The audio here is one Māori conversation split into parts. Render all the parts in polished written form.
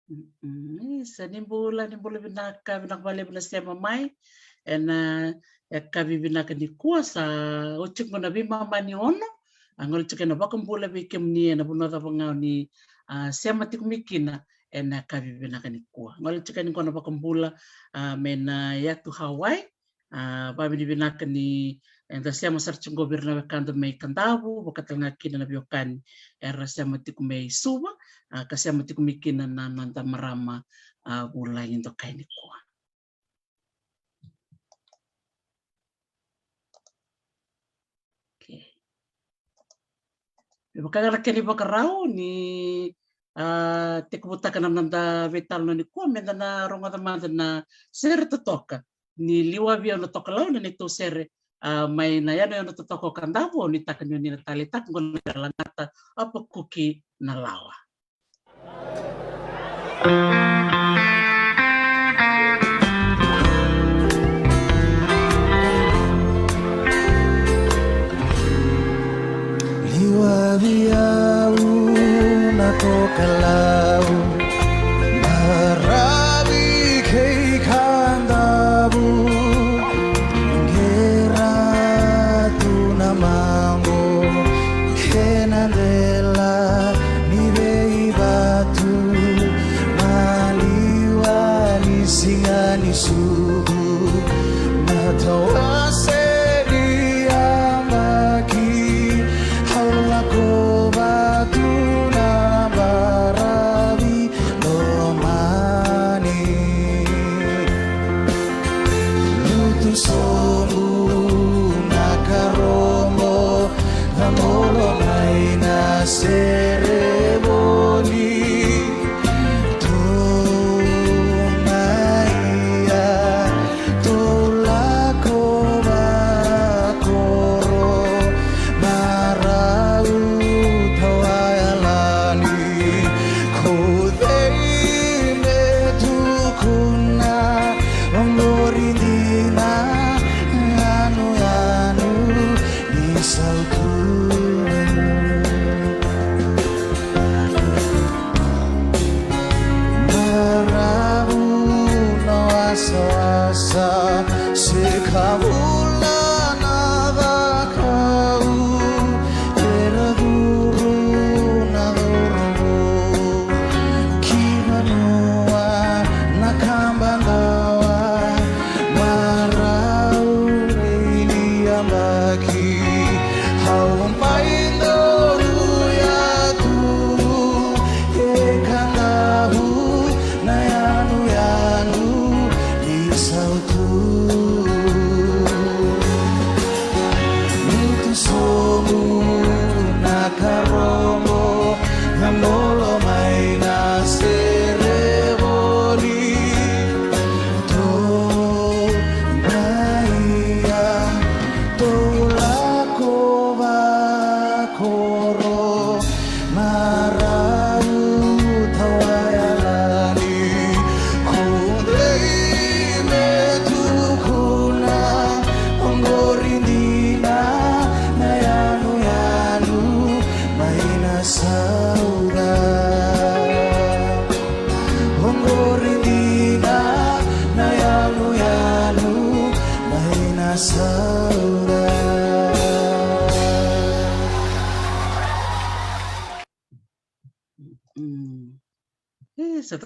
Isa nimbula binaka binakbale binasema mai ena kavi binaka ni kuwa sa uchik mo na bimama ni ono angol chike na bakambula bikem ni na bunota pangau ni sema tikumikina ena kavi binaka ni kuwa ngol chike ni kona bakambula mena yatu Hawaii babi ni binaka ni enda sema sarchung gobierno kando mai kandabu bakatanga kina na biokani era sema tikumei suba kasema tikumikina na nanta marama ulai into kaini kuwa. Okay. Bakagara keni bakarau ni tekubutaka na nanta vital no ni kuwa menda na ronga tamanda na sere totoka ni liwa bia no toka lau na nito sere mai na yano no totoko kandabu ni taka ni natalitak ngona langata apa kuki na lawa. Liwabiau na tokalau marabi kay kandabu geratu na mango kenandela ni batu maliwani singani suhu matawase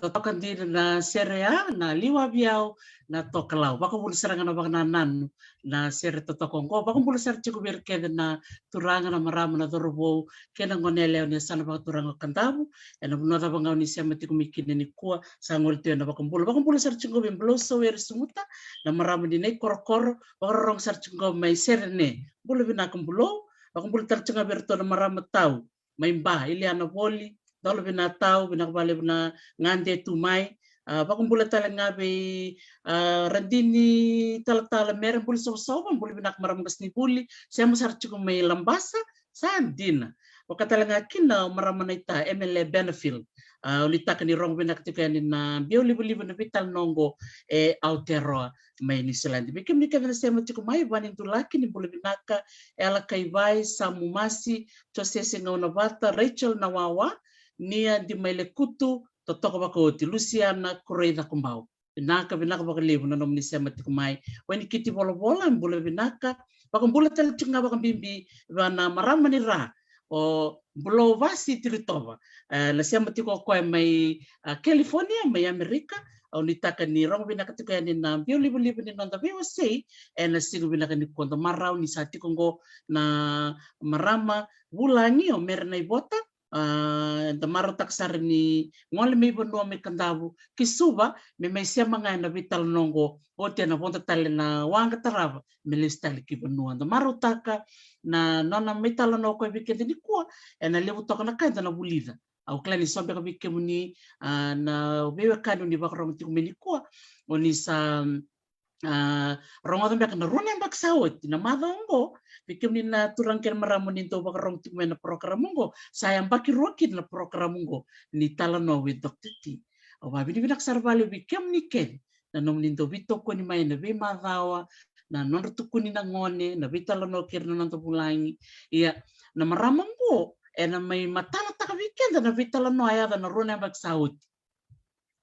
Totokan din na serea na liwa biao na tokalau baka bulu serangan na baka nanan na sere totokong ko baka bulu ser chiku bir kede na turanga na marama na dorobo kena ngonele ne sana baka turanga kantabu ena bunota banga ni sema tiku mikine ni kuwa sangol tio na baka bulu ser chiku bin bloso wer sumuta na marama di nei korokoro baka rong ser chiku mai sere ne bulu bina kumbulo baka bulu ter chiku bir to na marama tau mai mba ili ana boli dolo bina tau bina bale bina ngande tumai bakumbula tala ngabe randini tala merah buli so buli bina maram gasni buli saya musar cukup mai lambasa sandina wakatala ngakina maramana ita MLA Benfield ulita kani rong bina ketika ni na bio libu na vital nongo Aotearoa mai ni Selandi bikim ni kevena sema cukup mai banin tu laki ni buli binaka ela kaibai samumasi tosese ngauna bata Rachel Nawawa nia di maile kutu totoko bako ti Luciana Correia Kumbau. Binaka baka lebu na nomni sema tikumai. Weni kiti bola mbula binaka baka mbula tali tunga baka bimbi bana marama ni ra o bulo vasi tiritoba. La sema tiko koe mai California mai Amerika au nitaka ni rongo binaka tiko yani na bio libu ni nonda bio sei na sigo binaka ni konda marau ni sa tiko ngo na marama bulangi o merna ibota. Da maro taksar ni ngole me bono me kandabu kisuba me mai sia manga na vital nongo o te na vonta tale na wanga tarava me listali ki bono da maro taka na nona metal no ko bikende ni ko na levu toka na kanda na bulida au klani sombe ka bikemuni na bewe kanu ni bakrong ti kumeni ko oni sa rongo tambe kana rune mbak sawot na madongo bikim ni na turang ken maramu ni to bakrong ti kumena program ngo sayang baki rokin na program ngo ni talano with Dr. T o babi ni binak sarbali bikim ni ken na nom ni to bito ko ni mai na be madawa na non tuku ni na ngone na bitalano ker na to bulangi ia na maramango na may matana taka weekend na bitalano ayada na rune mbak sawot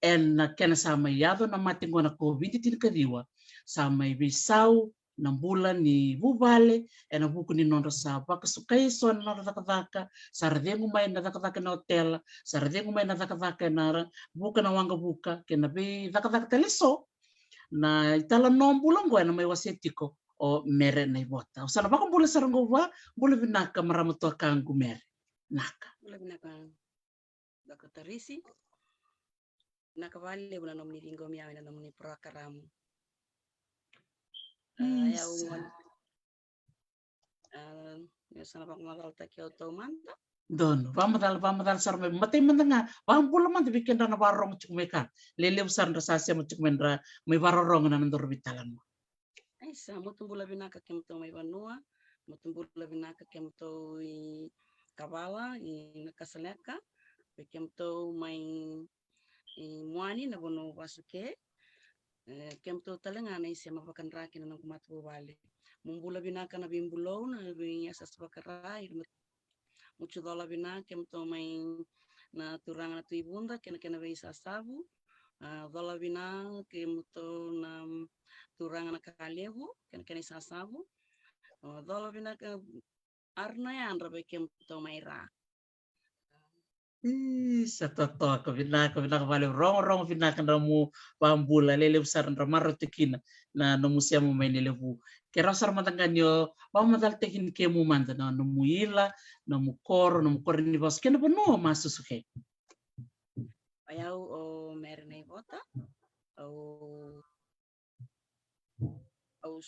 na kena sama yado na matingo na COVID kadiwa sama ibisau na bulan ni bubale na buku ni non saba kasukai so na nakataka sardengu mai na nakataka na hotel sardengu mai na nakataka na buka na wanga buka kena be nakataka teleso na itala non bulan go na mai wasetiko o mere na ibota usana bako bula sarango wa bula binaka maramuto kangu mere naka bula binaka Dr. nakavale bula nomni ringo miawe na nomni prakaramu ya ungon ya sana pak magal takio to manta don vamos dar sarme matay mandanga bang pula man bikin na barong chumeka lele usar rasa sia chumendra may barong na ndor bitalan mo ay sa mutumbula binaka kemto may banua mutumbula binaka kemto i kabala i nakasaleka kemto may muani na bono basuke kemto talenga na isi mapakan rakin na kumatu bale mumbula binaka na bimbulo na binyasas bakarai mucho dola binaka kemto may na turang na tuibunda kena bisa sabu dola binaka kemto na turang na kalebu kena isa sabu dola binaka arna ya anrabe kemto may ra sa totoo ka binaka vale rong binaka na mo pambula lele usar na maro tikina na musia mo may nilebu kera sar matanganyo madal tekin ke mo manda na muila na mu kor ni bos kena bono masusuke ayaw o meron bota au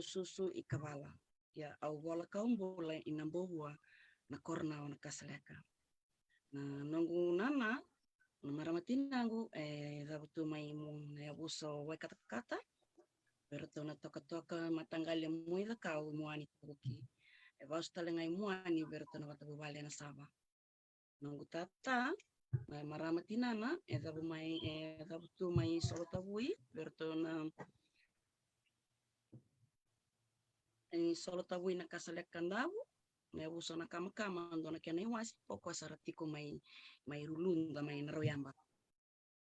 susu ikabala ya au bola kaumbola inambohua na korna na kasaleka na nongu nana na maramatin nangu zabutu may mong abuso way kata pero to na toka matanggal yung muida kau muani tuki baus talengay muani pero to na batabubali na saba nongu tata maramatin nana zabutu may solo tabui pero to na solo tabui na kasalek kandabu may abuso na kama ando na kena iwas poko saratiko may rulun da may naroyamba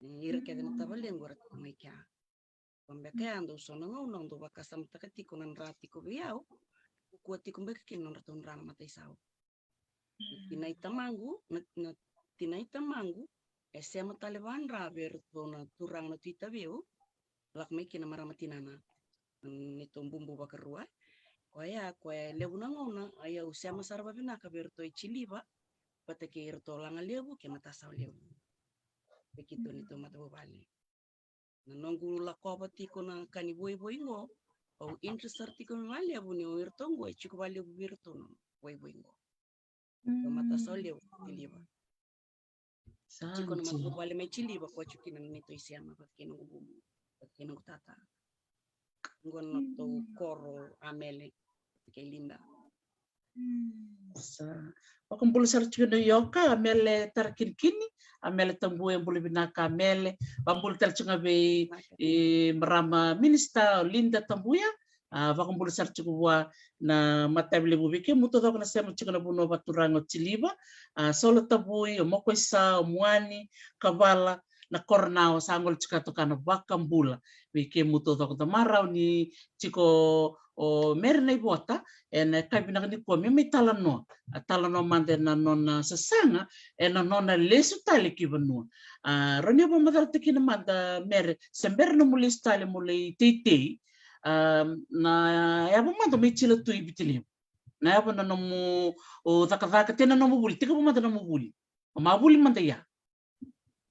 ira kaya na tabaleng gurat may kya pambeka ando so na nang do bakasam takatiko nan ratiko biyaw kuatiko mbeka non raton rana matay sao tinay tamangu sema taleban raber to na turang na tita biyo lak may kinamaramatinanan nitong bumbu bakarua Kwaya lebu nangona aya usia masarba binaka berto chiliba pateke irto langa lebu ke matasa lebu begitu nito matabu bali nanongu la kobati kona kani boy ngo au interest artiko ngale lebu ni irto ngo chiku bali lebu birto no boy ngo matasa lebu chiliba chiku no matabu bali me chiliba kwa chukina nito isiama patke no tata ngono to koro amele kay linda Pakumpul sa Chino Yoka amele tarkinkini amele tambuya bulu binaka amele pambul talchunga be marama minista linda tambuya Vakambulu sar chukua na matabile bubike muto dok na sema chukuna buno baturango chiliba solo tabui moko isa mwani kabala na kornao sangol chika tokana vakambula bike muto dok da marau ni chiko o merna ibota en kabina ni ko mimi talano mande na nona sasanga en nona lesu tali kibanu roni ba madar tikina manda mer sember no mulis tali mulai titi na ya manda me chila tu ibitili na ya na nomu o taka tena nomu buli tika manda nomu buli ma buli manda ya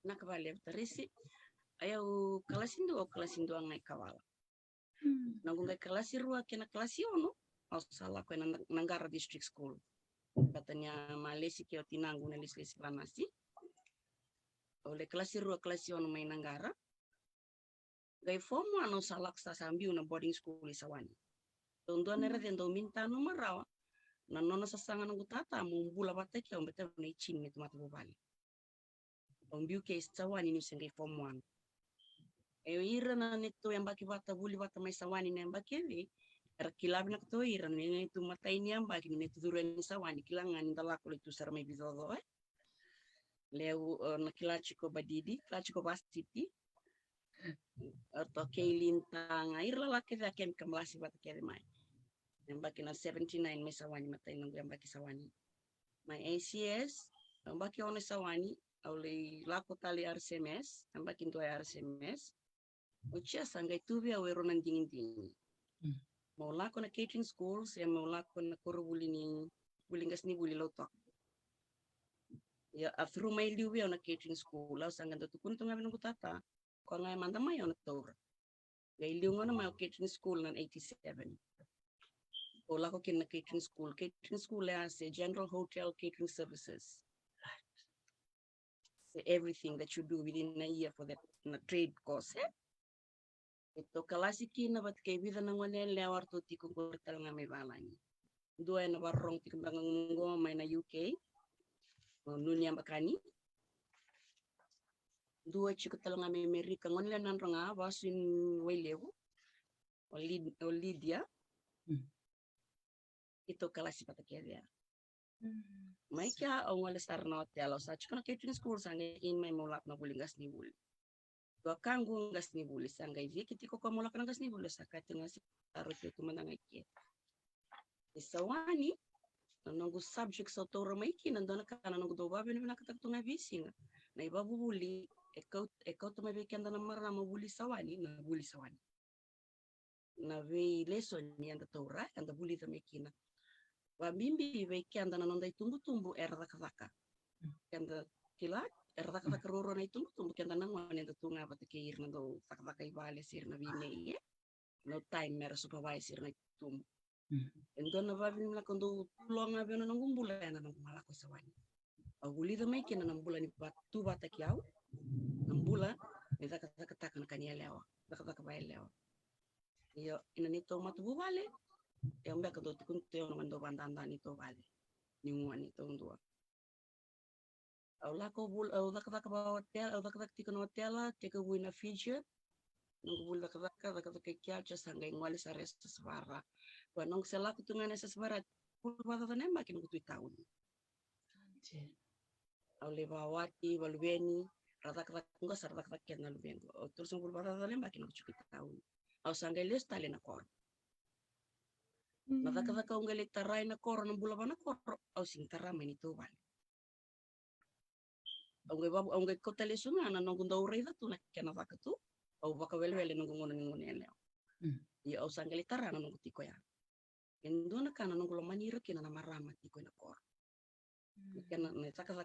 Nakabale tarisi ayau kalasindo angai kawala. Nagungai kalasirua kena kalasionu salah ko na Nangara District School. Katanya Malesi kio tinangu na lisi lanasi. Oleh kalasirua kalasiono may Nangara. Gai form ano salak sa sambiu na boarding school isawani. Tondo na rin do minta no marawa. Nanona sa sanga ng utata mumbula bata kaya umbete na ichin nito matubali. Ombiu ke isawani ni sengay form 1. Ira na nito yang baki bata buli bata may sawani na yang baki evi. Kilabi na to ira na ito matay niya baki na ito duran ni sawani kilangan indalako ito sa may bizodo Leo nakilachi ko badidi, kilachi ko bastiti. Atau keilintang air lalaki da kem kamlasi bata kerimai. Yang baki na 79 may sawani matay nang yang baki sawani. May ACS, yang baki one sawani, aulay lako tali RCMS, yang baki into RCMS. Ucia sanggay tubi awero ng dingin-dingin. Maula ko na catering schools, ya maula ko na kurubuli ni bulingas ni buli lotok. Ya through my liwi na catering school, law sanggan to kun to ngamin tata. Ko ngay manda may on tour. Gay liw nga na may catering school ng 87. Wala ko kin na catering school. Catering school as a general hotel catering services. So everything that you do within a year for that trade course. Ito kalasiki na bat kay bida nang wala lewar to ti kung portal nga may balani. Dua na barong ti kung bangang may na UK. Nunya makani. Dua chiko talo nga may Amerika ngon lan nga wasin wailewo. O Lydia. Ito kalasi patakya. May kya ang wala star na hotel sa chiko na catering school sa in may mulak na bulingas ni bul. Dua kanggung gas ni buli sanggay vi kiti ko kamulak ng gas ni buli sa katinga si tarot ito manangay kit. Isawani nanggu subject sa toro may kinandon ka nanggu do babe na nakatagtong na vising na ibabuli ekaw to may kanda na marama mabuli sawani na buli sawani. Na vi lesson ni anda tora anda buli ta may kina. Bambimbi vi kanda na nonday tumbu-tumbu eraka-raka. Kanda kilat eraka-raka roro na tumbu-tumbu kanda nang wan anda tunga patikir na do taka-taka ibale sir na bine no time mera supervisor na tumbu. Endo na babi na kondo tulong na bino nang gumbula na nang malako sa wani. Aguli da may kina nang bula ni batu bata kiyaw. Nang bula ni taka-taka na kanya lewa. Taka-taka ba lewa. Iyo inanito matubu bale. Yung baka do tikun tiyo naman do bandanda nito bale. Ninguan nito dua. Aula ko bul au taka-taka ba hotel au taka-taka tikun hotel tika buina Fiji. Nung bula taka-taka kaya sanggay ngwali sa resto sa bara. Nung sila ko tungan sa sebarat, pulbata na makin ko taon. Oleh bawati, balubeni, rata-rata ko sa rata-rata na lubeng ko. Terus ang pulbata na makin ko taon. Aw sanggay les tali na kor. Rata-rata ko ngalit taray na kor ng bula ba na kor. Aw sing taramay nito ba. Ang gay ko tali sunga na nung daw ray na to na kanata ka to. Aw baka welwele nung ngungunan yan. Aw sanggay taray na nung tiko yan. Endo na kana nung maniro kina na marama tiko na kor. Kana na saka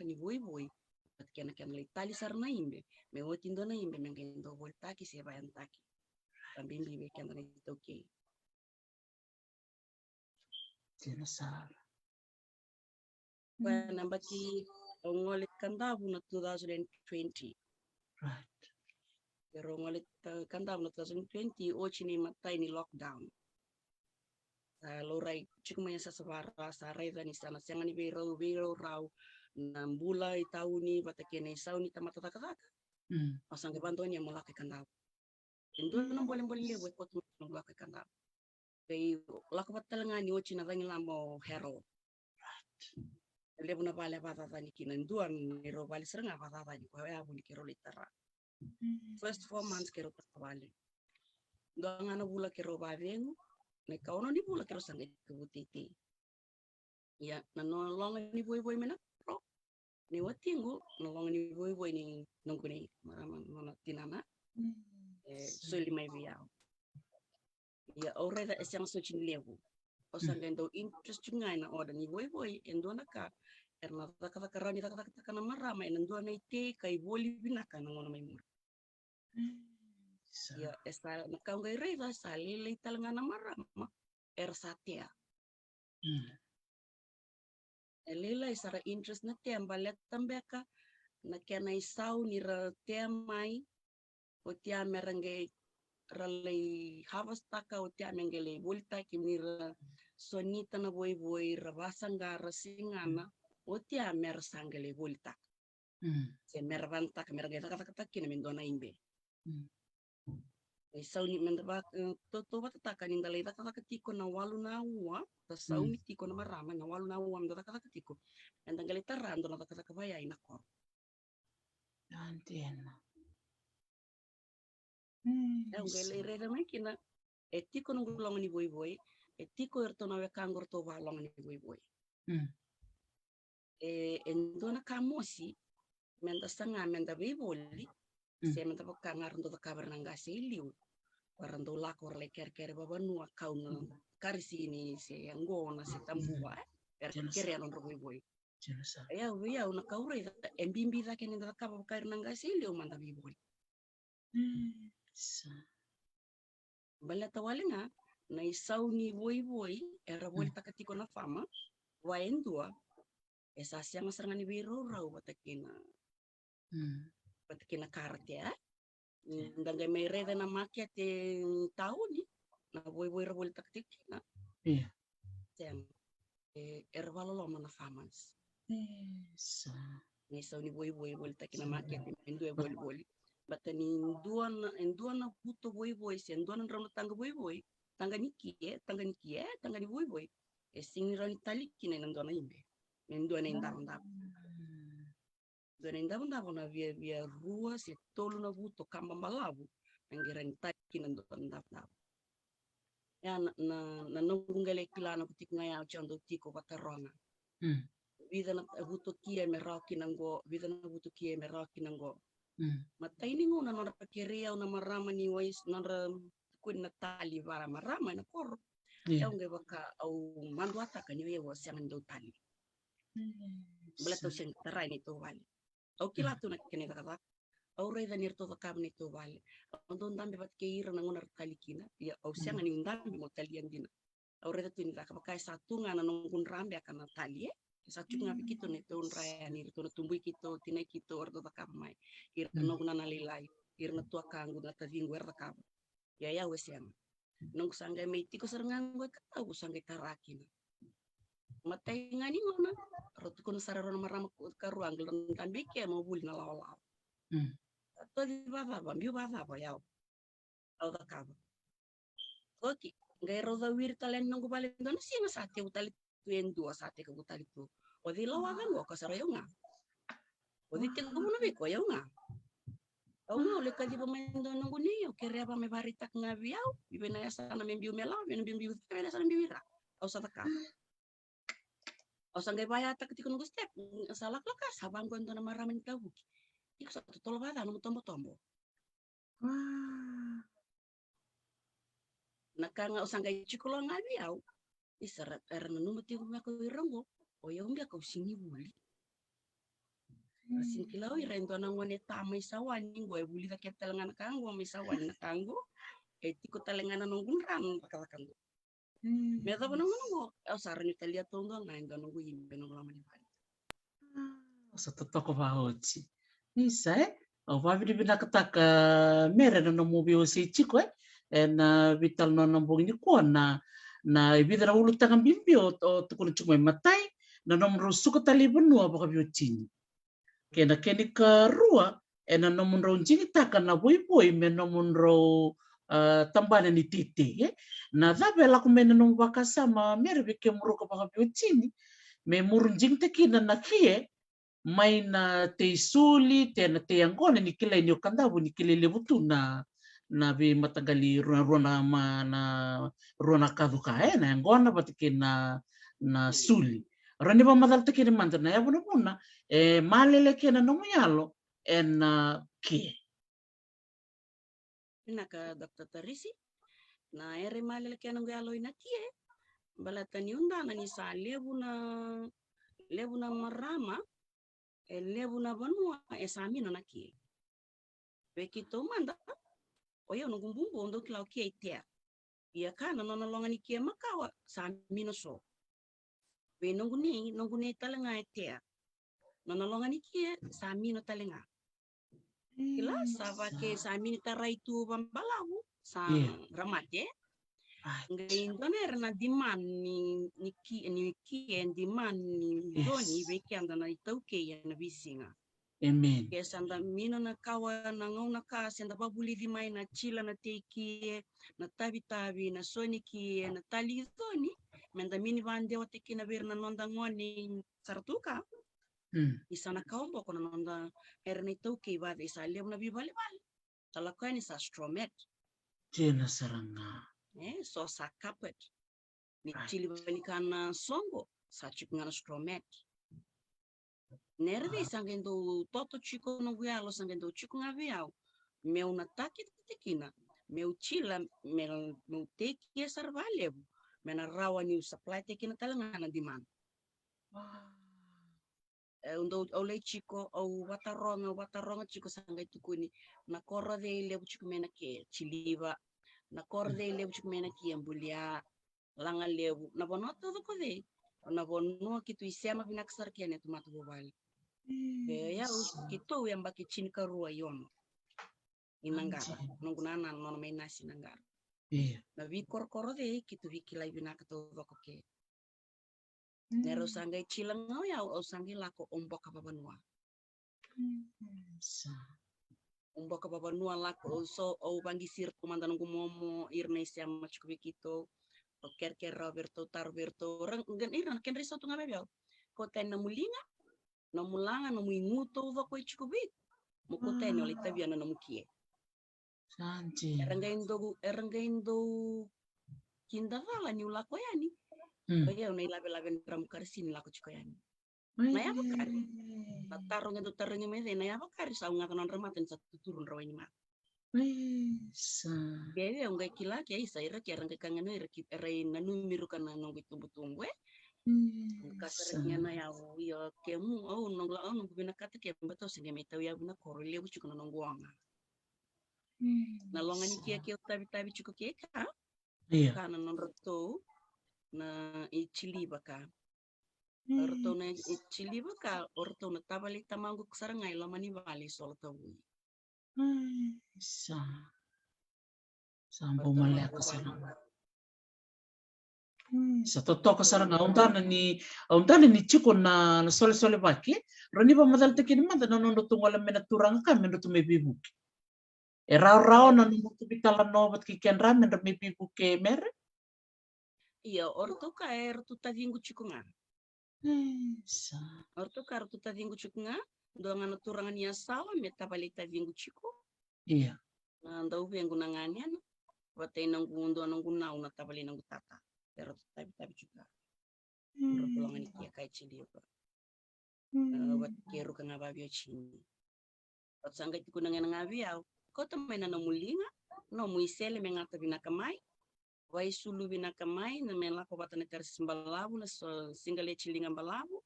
ni boy. At kana litali sar na imbe. Me wotindo na imbe men kendo voltaki se bayan taki. Também bibe kana na ito okay. Tinasar. Kana baki ngolit kandabu na 2020. Right. Pero ngolit kandabu na 2020 ochi ni matay ni lockdown. Loray chikmaya sa sabara sa reza ni sana siang ni biro raw na bulay taon ni batakene saw ni tamatataka. Asang kebantuan niya mulaki kandaw. Endo nang boleh lewe ko tulong mulaki kandaw. Kay lako batalangani o china rangi lamo hero. Lebu na pala patatani kinanduan niro bali seranga patatani ko ya buli kiro litara. First 4 months kiro takabali. Doang ana bula kiro bavengu. Na kauno ni bula kiro sangai kebutiti. Ya nanolong ni boy mena pro. Ni watingu nolong ni boy ni nongkuni mana tinana. Suli mai viau. Ya ore da esyang suchin lebu. Osan endo interest ngai na oda ni boy endo naka erna taka rani taka na marama endo na ite kai boli binaka na ngona mai mur. Ya esta naka ngai reda sali le talanga na marama satia. Elela isara interest na temba let tambeka na kena isau ni ra temai o tia merange ralei havas taka o tia mengele bolita kimira sonita na boy rabasanga rasingana o tia mer sangele bolita. Se mervanta merge taka kina mendona imbe. Isau ni mendaba toto bataka ni dalai taka tiko na walu na ua ta sau ni tiko na marama na walu na ua mendaba taka tiko. Endangale tarando na taka baya ina ko. Antiena. Ngele reda mai kina etiko nung long ni boy etiko erto na wekangor to walong ni boy. Endona kamosi menda sanga menda biboli se menda pakangar ndo kabar nanga seliu warando lakor le ker babanu akaun karisi ni se angona se tambua kere non boy. Ya una kaure embimbi da ken nda kabar kair nanga seliu manda biboli. Bala tawalinga na isau ni boy era boli takatiko na fama waendua esa siang serangani biro rau batakina karate ndanga mai reda na market tauni na boy ra boli takatikina sem era valolo mana famas ni isau ni boy boli takina market endua boli batani enduana buto boy se enduana rano tanga boy tanga niki ni boy sing rani talikina enduana imbe enduana indam na via rua se tolu na buto kamba malabu ngira ni talikina enduana ya na nungale kilana kutik ngaya chando tiko batarona vida na buto kie meraki nango vida na buto kie meraki nango mata ini ngona nora pakeria una marama ni wais nora kuin na tali vara marama na kor ya unge baka au manduata kan yo was yang ndo tali bela to sen tarai ni to vale au kila tu na kene kata au reda nir to kabne to vale ndo ndambe bat ke ira na ngona tali kina ya au siang ni ndambe mo tali andina au reda tu ni ka baka satu ngana nungun rambe akan tali satu ngapi kito ne to raya ni to tumbuy kito tinay kito ordo ta kamay irno kuna nalilay irno to kangu na tading wer ta ya wesiam nung sangay may tiko sarangang wer ka sangay tarakin matay ngani ngona rot ko na sararo na marama karuang lan bike mo bul na law to di baba biu baba yaw au ta kaba okay ngay roda wir talen nung balen don singa sate utali tuen dua sate ka utali tu odi lawagan wo kasarayo nga odi tiga mo na biko yaw nga au nga le kadi pamendo nung niyo kere pa me baritak nga biyaw bibe na yasa na membiu melaw membiu na sa membiu ra au sa taka au sangay baya tak ti kunung step salak lakas habang gondo na maramen tabu iko sa tolo bata no tombo nakanga usangay chikulo nga biyaw isarat era nanumuti ko ko irango o yung biya ko sini buli asin kilaw irendo nang wanita may sawan ningo e buli ka talangan kango may sawan na kango e tiko talangan nang gunran pakakango meta bono ngo o saran italia tondo nga endo nang yimbe nang laman ni sa totoo ba hoci isa o vaviri binakataka mere na mobile si chiko na vital no nambong ni ko na ibidra ulo tangan bimbi o tukun chukmai matai na nomro suka tali benua baka biochin kena kenika rua na nomro jingi taka na boy me nomro tambana ni tete na dhabe la kumena no wakasama mere beke muruka baka chini me murunjing te kina na kie mai na te isuli te na te angona ni kila ni okandabu ni kile lebutu na be matagali ruana ma na ruana kaduka na angona batike na suli rani ba madal te kina manda na yabu na malele kena no muyalo na kie Naka Dr. Tarisi na ere malele kena ngalo ina kie balata ni undana ni sa lebu na marama lebu na banua samino na kie bekito manda oyo no gumbumbu ndo kila kie itea ia kana no longa ni kie makawa samino so be nonguni talenga itea no longa ni kie samino talenga kila sava ke samino taraitu bambalawu sa ramate ngai doner na diman ni ki en diman ni doni beki anda na itauke ya na bisinga amen ke sanda mino na kawa na ngona ka senda babuli di mai na chila na teki na tabi na soniki na tali doni menda mini vande o teki na ver na nonda ngoni sartuka isana kaombo kono nonda erne itauke ba isa lem na bibale talakani sa stromet jena saranga so sa kapet ni chili balikana songo sa chikungana stromet nerde sangendo toto chico no guialo sangendo chico ngaviao meu na taki tikina meu chila meu teki sarvale mena rawa ni supply tekina talangana demand undo ole chico o wataronga chico sanga tukuni na korro de lebu chico mena ke chiliva na korde lebu chico mena ki ambulia langa lebu na bono todo kode na bono kitu isema binaksar kiane tumatu bobali ya kito yang baki chin karua yono inangara nonggunana nono mainasi nangara na vi kor de kitu vikila binaka todo koke nero sangai chilang ngau ya o sangai lako ombok apa banua ombok apa banua lako so o bangi sir komandan gumomo irne siam machu bikito o ker Roberto rang gan irna ken reso tunga bebel ko ten na mulinga no mulanga no muinguto va ko chikubit mo ko ten oli tabiana no mukie santi erangaindo kinda vala ni ulako yani Kaya unay labe-labe drum karsin lako chikoyan. Naya bakari. Tarong ito tarong yung mede naya bakari sa unga kanon ramaten sa tuturun rawa ni mat. Bebe ang gay kila kaya isa ira kaya rang kangano ira iray nanumiru ka na nung tumbutumwe. Kasar niya na yaw yo kemu nung lao nung binakata kaya bato sige may taw yaw na koro lebu chiko na nung guanga. Nalongan ni kaya tabi-tabi chiko kaya ka. Kana nung roto na ichiliba ka orto na ichiliba ka orto na tabali tamango sarangay lamani vali sol tawi sambo male ako saranga sa toto ko saranga undana ni chiko na sole baki roni ba madal tekin manda no tungala mena turanga ka mena tume bibuki rao na no bitala no bat kiken ramen me bibuke mer iya orto ka orto tadingu chikunga orto ka orto tadingu chikunga doanga turangan ya sawa meta bali tadingu chiku iya ndau vengu nanganya watay nanggundo nanggunaw na tabali nang tata pero tabi juga orto langan ikia kay chili pa wat kero ka nga babyo chini at sanggay ko nang ngabiyaw ko tamay na namulinga no muisele mengata binakamay Vai sulu binakamay na mela ko bata na tersis balabu na singale chilingan balabu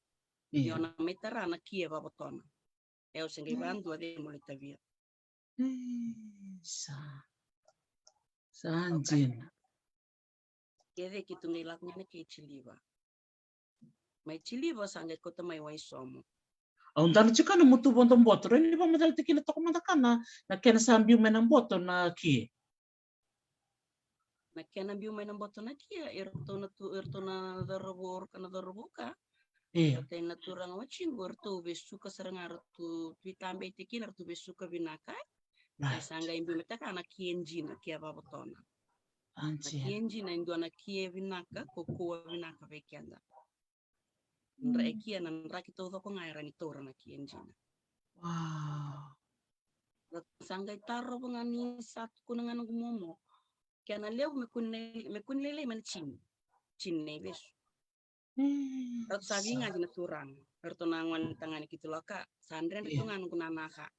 yo na metara na kia babotona eu singai bandu ade molita via sanjin kede kitu ngelak na ke chiliba mai chiliba sangai ko tamay wai somo Aundana chika na mutu bonton boto reni ba madal tikina toko mandakana na kena sambiu menang boto na kie na kena biu mai namboto na kia erto na darabor kana darabuka Patay na turang wachin gorto besuka sarangar tu twitambe tikin artu besuka binaka Right. Sanga imbi metaka na kienjina kia babotona. Na Anjir. kienjina indu na kie vinaka kokua vinaka vekianda. Nra ekia na nra kito ko ngaira ni tora na kienjina. Wow. Sanga itaro ngani sat kunangan gumomo. Kia na leo mekunlele man chin besu. Rat sabi nga jina turang. Erto na ngwan tangani kitulaka. Sandren rito nga nungunanaka.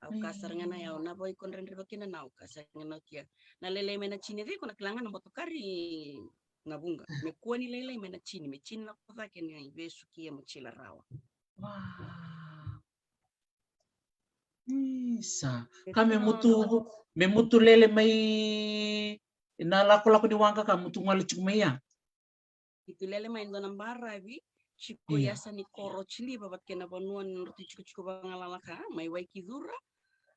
Au kasar ngana ya na boy kon rendre bakina na kasar ngana kia na lele mena chini de kona klanga na motokari na bunga me kuani lele mena chini me chini na kota ke ni besu kia mochila rawa Wow. Isa. Kami mutu lele mai na lako di wangka ka mutu ngali chumaya. itu lele main donam barra bi chico Iya. yasa ni koro chili babat kena banuan nurti chico bangalala ka mai wai kidura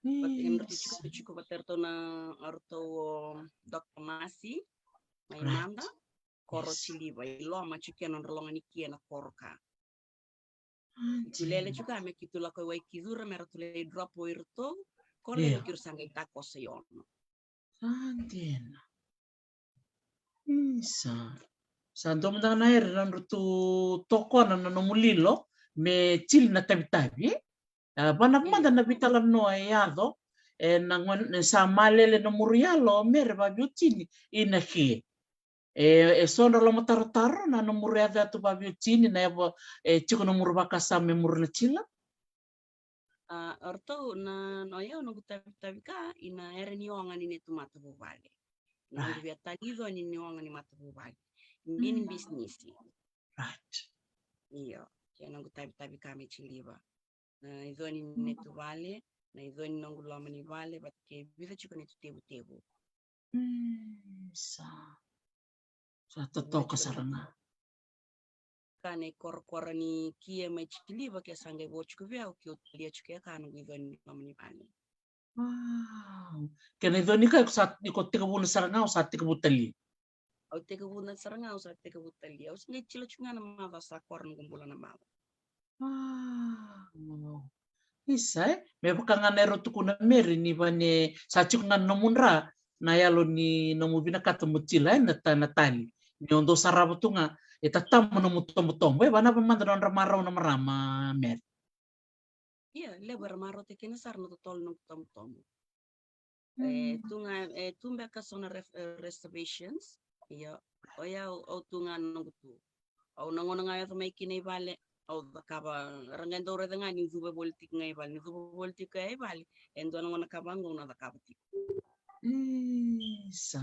bat nurti chico baterto na arto Dr. Masi mai Right. manda koro Yes. chili bai lo ma chicken on rolongan ikia na koro ka Anjir. tulele juga me kitula ko wai kidura mera tulele drop wirto kole Iya. me kiru sanga itako seyono Anjir. Isa. Santo mendang nair dan rutu toko na mulilo me chili na tabi-tabi. Bana manda na bitala no ayado nangwan sa malele no murialo mere ba chini ina hi. Sono lo mataro na no muriada tu ba chini na yabo chiko no murbaka sa me murna chila. orto na noya no tabi ka ina ereni onga ni netu mata bobale na ngu via talido ni onga ni mata bobale min business Right. iyo kia ngu tabi ka me chiliba na ido ni netu vale na ido ni ngu lama ni vale bat ke vida chiko netu tebu Sa totoka saranga. kane kor ni kia me chiliba kia sangai bochku via o kio lia chukia kanu ido ni lama ni vale Wow. Kena ido ni ka saat ikot tiga bulan saranga o saat tiga butali. au teka bulan saranga au sa teka butali au singai chilo chunga na mava sa kor ngu bulan na mava Wow. Isa me bakanga nero tukuna meri ni bane sachuk na nomunra na yalo ni nomubina kata mutila na tali. Ni ondo sarabu tunga tatam no mutombo bana pamanda don ramara na marama mer. iya lebar maro tekena sar no totol no tom tunga tumba ka sona reservations iya oya o tunga no tu au nango nga ya mai kinai vale au kaba rangendo re nga ni zuba politik ngai vale ni zuba politik ai vale endo nango na kabango na kaba ti Isa.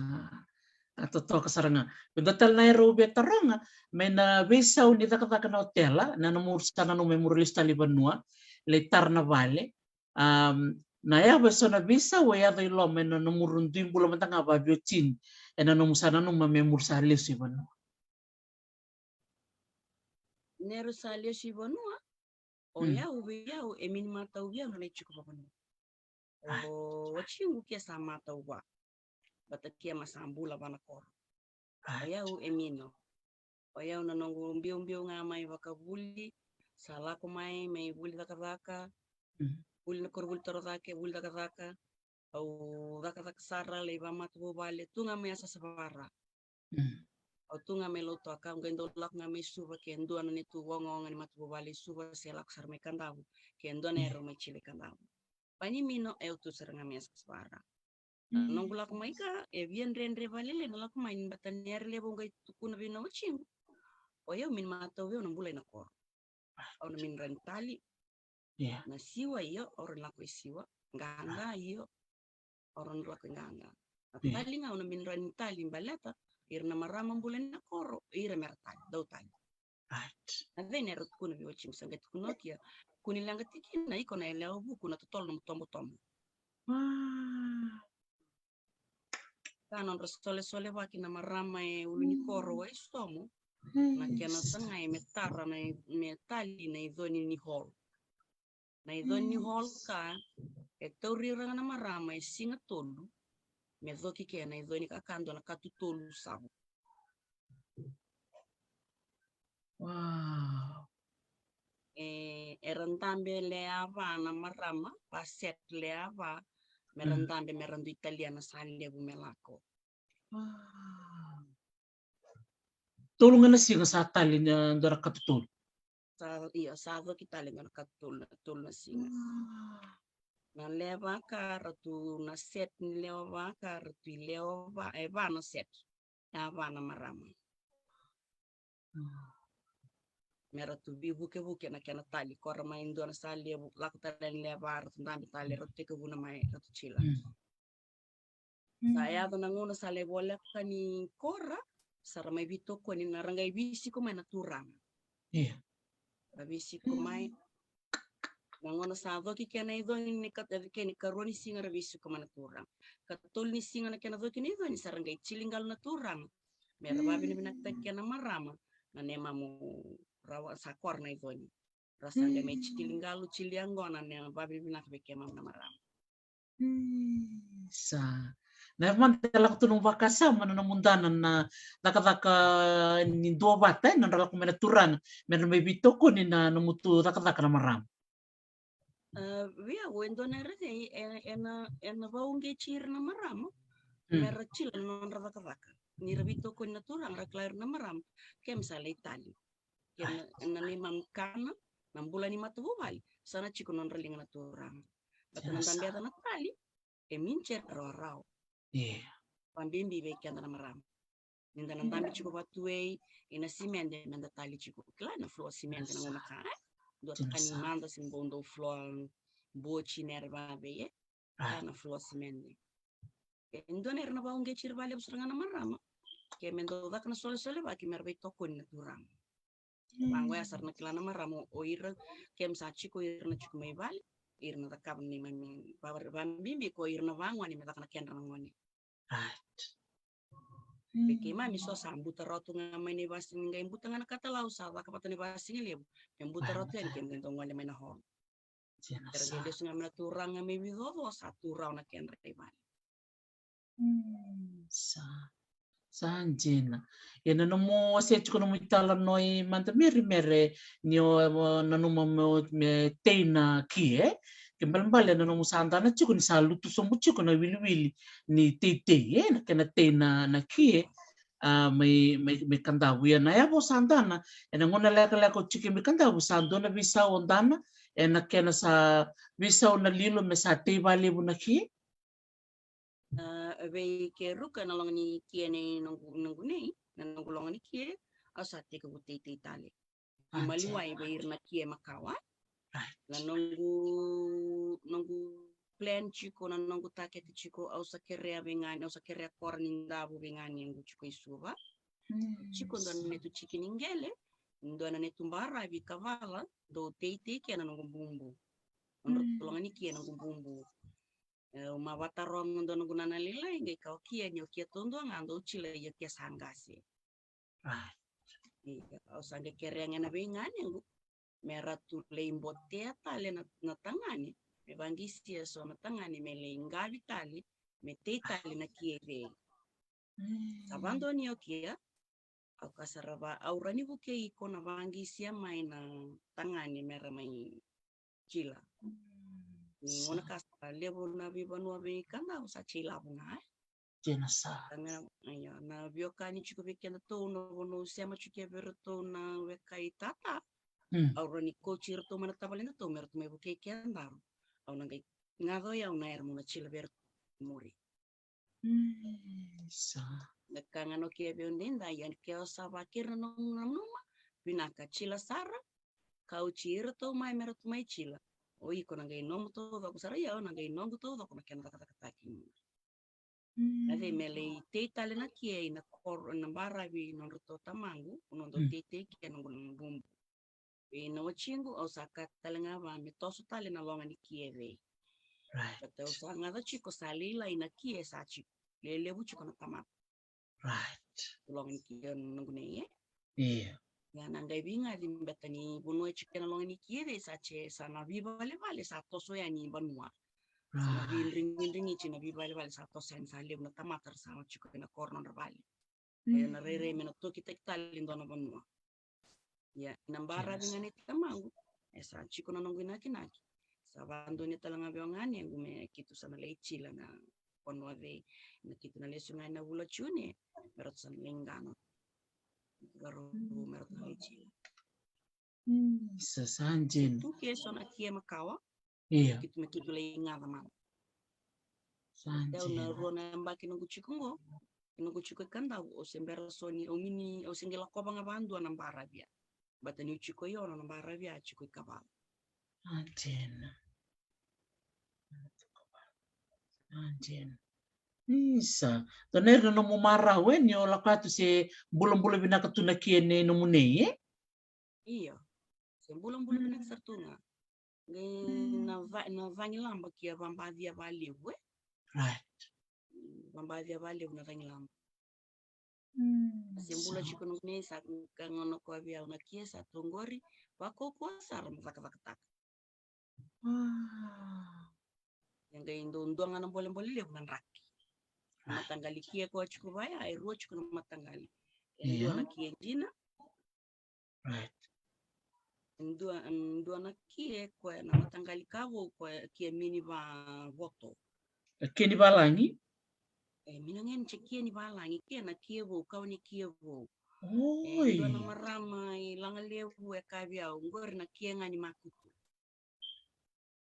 Atau to kasaranga. Bedatal na ero betaranga may na besa uni taka na hotela na namursa na no memorialista libanua letar na vale. Na ya beso na bisa waya do ilo men no namurunduin bula matanga ba biocin na namusana no memorsa lesi banua. nero salio si bonua o ya emin mata ubia no lechu ko bonua o wachingu kia sa mata uba batakia masambula bana kor o ya emino o ya na nongo mbio nga mai wakabuli sala ko mai buli daka buli na korbul toro dake buli daka au daka sara le ba matu bale tunga me asa sabara au tunga me loto aka ngendo lak nga me suba ke ndo ana ne tu wongo ngani matu bale suba selak sar me kandabu ke ndo ne ro me chile kandabu pani mino eu tu seranga me asa sabara nongo lak mai ka e bien rendre valele no lak mai batanier le bonga tukuna bino chingu o eu min mata o no bule na kor au na min rentali na siwa iyo orang laku siwa nganga iyo orang laku nganga tali nga una min rentali balata irna marama bulan na koro ira mertali dau tali ave ne rot kuna bi wachim sangat kunokia kunilanga tikina iko na eleo buku na totol no tombo kanon sole waki na marama uluni koro wa istomo na kena tanga metara na metali na idoni ni hall na idoni hall ka tauri ranga na marama singa tolu me zoki ke na idoni ka kando na katutolu sabu Wow. Erantambe le ava na marama paset le ava merendambe merendu italiana sale bu melako. Tulungan na siya sa tali niya ndara katutul. Iya savo kita lengan katul na singa. Na leva kar tu na set ni leva kar tu leva va na set. Ya va na marama. Mera tu bi buke na kena tali kora main do na sali bu laku tali leva tu ndambe tali rotte ke buna mai ratu chila. Saya do nanguna sale bola kani kora sara mai bito ko ni narangai bisi ko mai naturang. Iya. Bisi ko mai nangona savo ki kena ido ni keni karoni singa bisi ko mai naturang. Katol ni singa na kena do kini ido ni sarangai chilingal naturang. Mera babi ni binakta kena marama na nema mo rawa sakor na ido ni. Rasanga mai chilingalu chiliangona na babi binak bekema na marama. Sa na man tala ko tunong vakasa man na mundanan na nakataka ni dua bata na rala ko menaturan men may bito ko ni na numutu nakataka na maram. Via wendo na rete ena vaunge chir na maram. Mera chila non rakavaka. Ni rabito ko naturang raklair na maram. Kem sa Itali. Kem na ni mamkana ng bulan ni matubali. Sana chiko non raling naturang. Bata nang dambiata na tali. Mincer raw. Iya. Pambimbi bekian na maram. Ninda nang dambi chiko batuei ina simende nanda tali chiko. Kila na floor simende na una ka. Dua kani manda simbondo floor boci nerva beye. Na floor simende. Indo ner na baunge chirvale busranga na maram. Ke mendo dak na sole ba ki merbe toko ni naturang. Bangwa asar na kila na maram o ira kem sa chiko ira na chiko may bali. Irna da kab ni mami babar bimbi ko irna vangwa ni meta kana kenra ngoni. Right. Beke mami so sambuta rotu ngamai ni basi ngai buta ngana kata lau sa wa kapata ni basi ngi lebu. Yang buta rotu yang kem tento ngole mena ho. Terge des ngamna turang ngami bidodo satu raw na kenra ibali. Sanjina. Yana namo se chiko no mitala noi manta mere nio nanumo me teina kie. Kembali na namo santa na chiko ni salutu somu chiko na wili ni tete na kena teina na kie. May kandawu na ya bo santa na. Ena ngona leka chiki may kandawu santa na visa ondana. Ena kena sa visa na lilo me sa te vale na kie. Ve ke ruka na long ni kie ni nunggu nei na nunggu long ni kie asate ke buti Itali. Maliwai be irna kie makawa. Na nunggu plan chiko na nunggu taketi chiko au sakerea bengani au sakerea korni ndabu bengani ngu chiko isuva. Chiko ndo netu chiki ningele ndo na netu mbara vi kavala do teite kie na nunggu bumbu. Long ni kie nunggu bumbu. Mawata rom ndo nunggu nana lila inge kau kia nyo kia tondo ngando chile ya kia sangasi. Au sange kereanga na bengani ngu mera tu leimbo teata le na tangani. Me bangisia so na tangani me leingavi tali me te tali na kieve. Sabando ni o kia au kasaraba aurani buke iko na bangisia mai na tangani mera mai chila. Ni ngona kasta levo na bibanua be kanda usa chila bunga. Jenasa. Aya na biokani chuko bekenda to no sema chuke berto na wekai tata. Aurani coachir to mana tabalenda to merto me buke kendaro. Au nangai ngado ya una hermo na chila berto muri. Nakangano kia beondenda yan kia sabakir no numa binaka chila sara kauchir to mai merto mai chila. Oi ko nangai nomu to da kusara ya nangai nomu to da ko makena kata ki. Ade mele te tale na kie na kor na barabi no roto tamangu no do te ki no bumbu. E no chingu o saka tale ngava me toso tale na longa ni kie ve. Right. But o sa ngada chiko salila ina kie sa chiko. Le buchi ko na tama. Right. Longa ni kie no gune. Yeah. Ya nangai binga di betani buno chike na longa ni kie de sa che sa na viva vale sa toso ya ni banua. Sana ring china viva vale sa toso en sa le na tamatar sa chiko na korno na vale. Na rere me na to kita lindo na banua. Ya nambara binga ni tamangu. Esa chiko na nongu naki. Sabando ni talanga beongani yang gume kitu sana lechila na kono ave na kitu na lesu na wula chune merot san lingano garo merot na lechila Sasanjin. tu keso na kie makawa Iya. kitu lingada man teu na Sanjin. rona mbaki nungu chikungo nungu chikwe kanda o sembera soni o mini o singela koba ngabandu na mbarabia batani uchiko yo na mbarabia chikwe kabala Sanjin. Sanjin. Isa. Tonero no mumara wen yo lakatu se bulan-bulan binakatuna kiene no muneye. iya sembulan-bulan binak sartunga na vangilamba kia vambadhia valiwe Right. vambadhia valiwe na vangilamba sembula chiko nune sa kangono kwa vya una kiesa tongori wako kwa sara mvaka yang ga indo ndonga na boleh le bukan raki matangali kia kwa chiko baya ai ruo chiko na matangali ndo na kia jina Right. ndo na kia kwa na matangali kavo kwa kia mini va voto Kini balangi? minangen cekia ni balangi kia na kia vo kau ni kia vo Oi. ndo na marama ilanga levu ekavia ngor na kia ngani makutu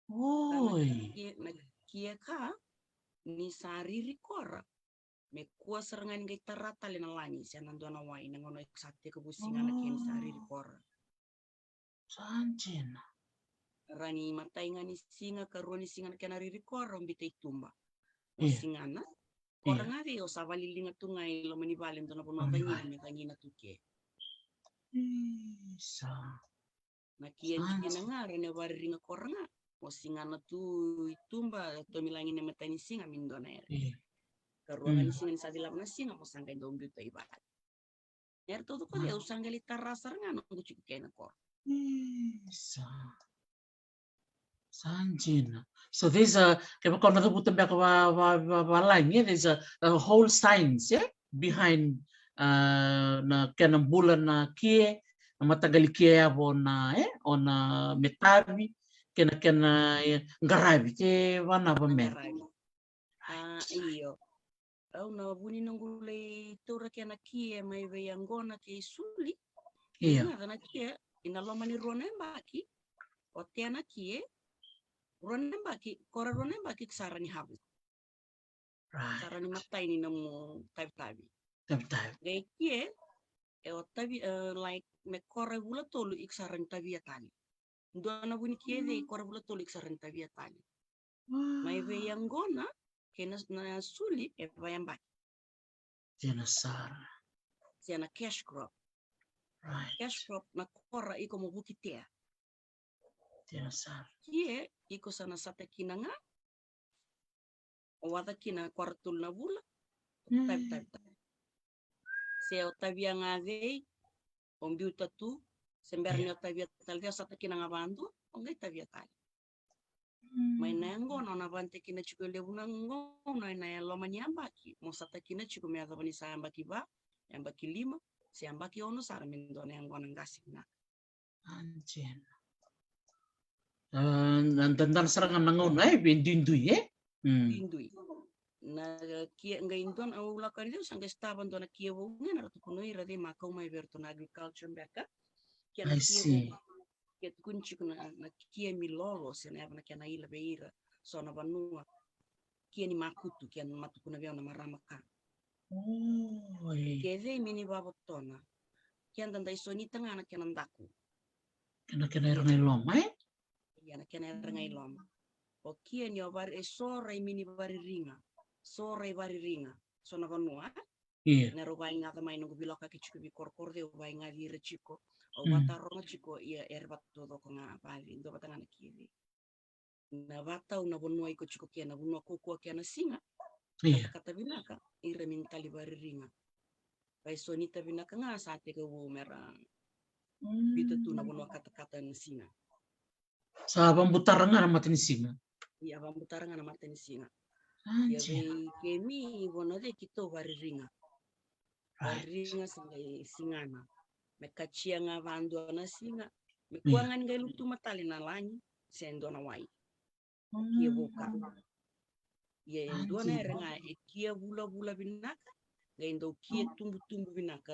Oi. na kia ka ni sariri kora me kuas serangan gai tarata lena langi sian ando na wai na ngono eksakte kebusingan na kia ni sariri kora Sanjin. rani matai ngani singa karoni singa na kia na riri kora ombita itumba Iya. singana kora ngavi o savali linga tungai lo manibale ndo na pono tanyina me tanyina tuke Isa. na kia jina ngara ne wari ringa kora nga o singana tu itumba to milangi ne metani singa mindo na ere Iya. karuangan ni singa ni sadila na singa mo sangkai dombi to ibarat ner to ko dia usang gali tarasar nga no guci kena kor Isa. Sanjin. So there's a kaya na butan ba line, there's a whole science behind na kanang bulan na kie na matagal kie abo na on metabi kena ngarabi ke wana ba mer. Iyo au na buni nangulay tura kena kie may vayangona kay suli Iya. na kie inaloma ni Ronembaki o tena kie Ronembaki kora Ronembaki ksara ni habu Right. sara ni matai ni namo tabi Tab. gay kie o tabi like me kora bula tolu iksara ni tabi atali ndo na buni kie de kora bula tolu iksara ni tabi atali may vayangona kena na suli e vayambaki Jenasar. siya na cash crop Right. cash crop na kora iko mo bukitea Jenasar. kie iko sana sata kina nga o wada kina kwartul na bula tabi siya o tabi nga vei o mbiuta tu semberni o tabi talvia sata kina nga bandu o ngay tabi tali may nango na nabante kina chiko lebu nango na loma ni ambaki mo sata kina chiko me adabani sa ambaki ba ambaki 5 si ambaki ono sara mindo na yango nang gasik na Anjin. Dandan serangan nangon bindindu Indui na kia nga indon au lakan itu sangga staban dona kia wongen na tu kuno ira de makau mai berto na agriculture beka kia na kia kia kunci kuna na kia milolo sena na kia na ila beira so na banua kia ni makutu kia na matu kuna bia na maramaka kia ve mini babotona kia ndanda isoni tanga na kia nandaku kena rangai loma iya na kia na rangai loma o kia ni obar sore mini bari ringa so na banua iya na roba inga ta mai nungu biloka ki chiku bi korkor de roba inga di rechiko o bata ronga chiko ia erbat todo ko nga bali ndo bata ngana kiwi na bata una bonua iko chiko kia na bonua koko kia na singa iya kata binaka ira mintali bari ringa pai sonita binaka nga sate ke wo mera bita tu na bonua kata na singa sabang butaranga na matin singa iya bang butaranga na matin singa ya Anjin. kemi bona de kito bari ringa ringa singana mekachia nga vandu na singa mekuangan gai lutu matali na lanyi sendo na wai kia boka. Ia dua na Anjir. renga kia bula-bula binaka. Gaindo kia tumbu-tumbu binaka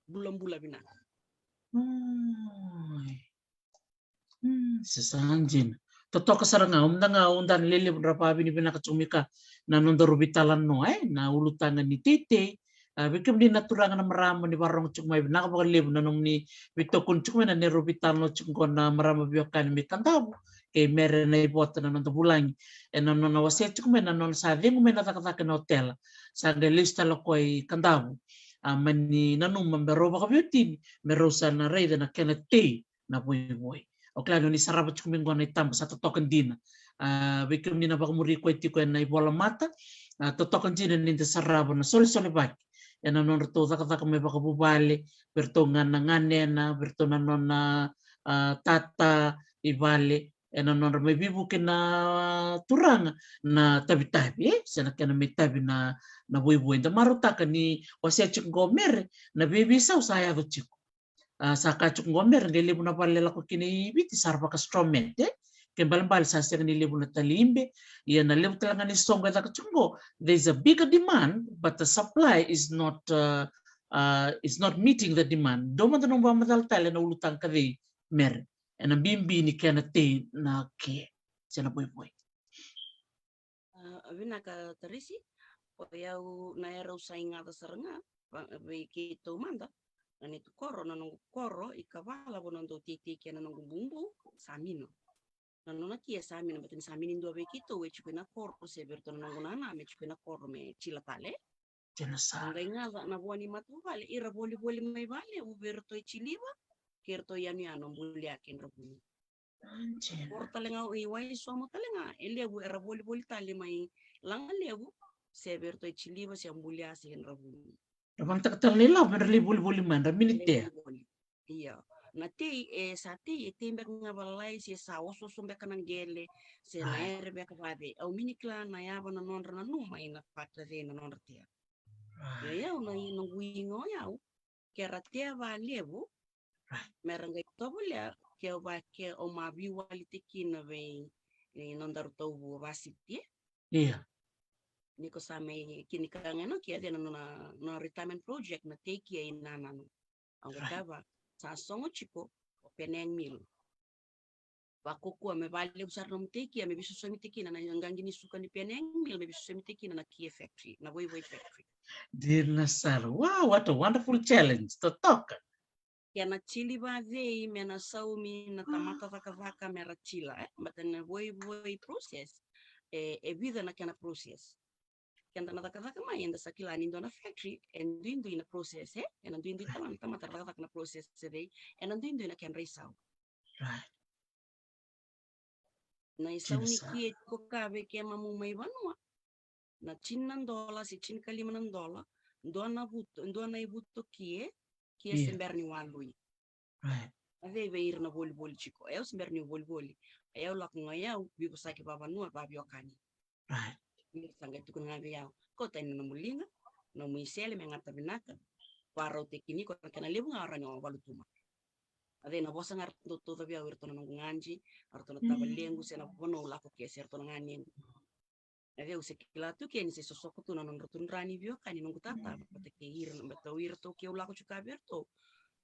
bulan-bula binaka. Sesanjin. Totok saranga undan lele berapa bini bina kacumika na nonda rubitalan no na ulu tangan ni tete. Bikim di naturanga na marama ni barong cuma bina ka bakal lebu nanong ni bitokun cuma na ni rubital no cuma na marama biokan mi kantabu. Kay mere na ibota na nonda bulangi. Na nona wase cuma na nona sa vengu mena taka na hotel. Sa de lista lo koy kantabu. Mani nanong mamberoba ka biotin. Merosa na rey na kena te na boy. O claro, ni sarabat kumingo na itamba sa totokan din. Bikim ni na baka muri ko itiko na ibola mata. Totokan din ni sarabo na soli bak. Yan na non to taka may baka bubali. Berto nga na ngane berto na non na tata ibali. Yan na non may bibukin na turang na tabi-tabi. Sana kaya na may tabi na buhay-buhay. Da marutaka ni wasechik gomer na bibisaw sa ayaw chiko. Sa kacuk ngomer ngeli buna palela ko kini biti sarva ka stromente kembal sa sir ni lebu na talimbe ya na lebu talanga ni songa da kachungo. There's a bigger demand but the supply is not meeting the demand. Doma da nung bamadal tala na ulutang kadi mer and ang bimbi ni kena te na ke sina boy Binaka tarisi o yau na era usainga da saranga ki to manda. Nanito koro nanong koro ikavala bonando titi kia nanong bumbu samino. Nanona kia samino batin samino indo bekito we chukuna koro se berto nanong nana me chukuna koro me chila tale. Ngai ngaza na buani matu vale ira boli mai vale u berto chiliva kerto yani bulia ken rabuni. Koro talenga iwai somo talenga elebu era boli tale mai langa lebu se berto chiliva se ambulia se ken rabuni. Abang tak terlela berli buli man minute. Iya. Nati sati timbe ngabalai si saoso sumbe kanang gele se naere be kabade. Au minikla na yaba na nondra na numa ina fakta de na nondra tia. Ya na wingo ya keratia va lebu. Meranga tobulia ke ba ke o mabi walitikina ve nondar tobu vasiti. Iya. Niko same kini kangeno kia dia na retirement project na take ya inana no. Ang kaba sa songo chiko o peneng mil. Bakuku me vale usar no take ya me bisu so mitiki na ngangi ni suka ni peneng mil me bisu so mitiki na kia factory na boy factory. Dear Nasar, wow, what a wonderful challenge to talk. Ya na chili ba vei me na saumi na tamata vaka me ra chila but na boy process vida na kana process. Kanda na taka mai enda sakila ni na factory and doing na process and doing tama taka na process today and doing na can raise out Right. na isau ni kie ko kabe ke mamu mai banua na $10 si $5 ndo na ibuto kie semberni walui Right. ave veir na boli chico eu semberni boli eu lak ngaya bibo saki baba nua babi okani Right. Sangga tu kena yau ko tani na mulinga no muisele mengata binaka para tekini ko kana lebu ngaran yo balutuma ade na bosa ngar to bia wirto na nganji arto na tabalengu sena bono la ko keser to ngani ade usekila tu ken se sosoko tu na rotun rani bio kani nungu tata bate ke bata wirto ke ula ko chuka berto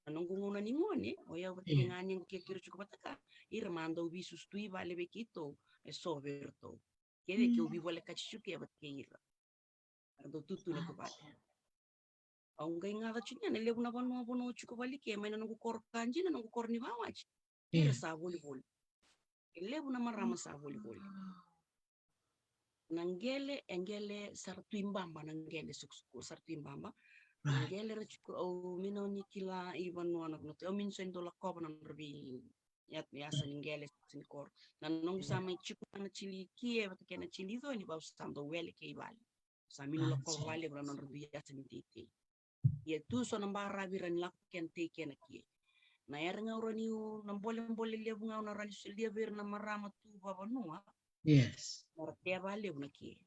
nungu ngona ni ngone o ya bate ngani ke kiru chuka bataka irmando bisus tu vale bekito eso berto Kede que ubi wale kachichuki ya batkeira. Ando tutu ne kubate. Aunga inga chunya ne lebu na bono chuko wali ke mai na nungu kor kanji na nungu kor ni bawachi. Ira sa boli. Lebu na marama sa boli. Engele sartuimbamba nangele suksuku sartuimbamba. Engele ra chuko au mino ni kila iban wana no te o min sen dola koba na rbi yasa ningele sinkor na nong sama chiku na chili kie bata kena chili do ni ba stando wele ke ibali sa minu la ko wale bra non rubi yasa ni tete ye tu so na bara biran la ken te kena kie na er ngauro ni na bole le bunga na rali se le bir na marama tu baba noa Yes. Morte vale una kie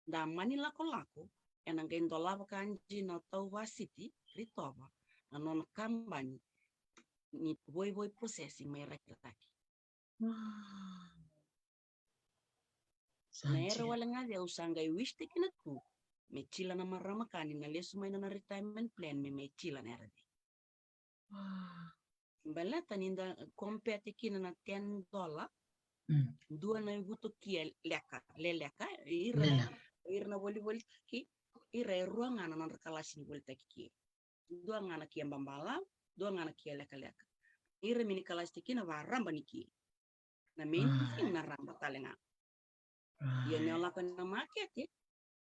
da mani la ko lako ena ngendo lava kanji na tauva city ritova na non kambani ni boy processing mai rakilaki. Na era Sanche. wala nga dia usanga wish te kina tu. Me chila na marama kani na lesu may na retirement plan me chila na era di. Balata ninda compare te kina na $10. Dua na buto kia leka ira na wali ki ira ruanga na kalas ni wali ki. Dua ngana kia bambala, dua ngana kia leka. Ira mini kalas te kina va ramba ni ki. Na menting na ramba talenga. Ia ne ola kana market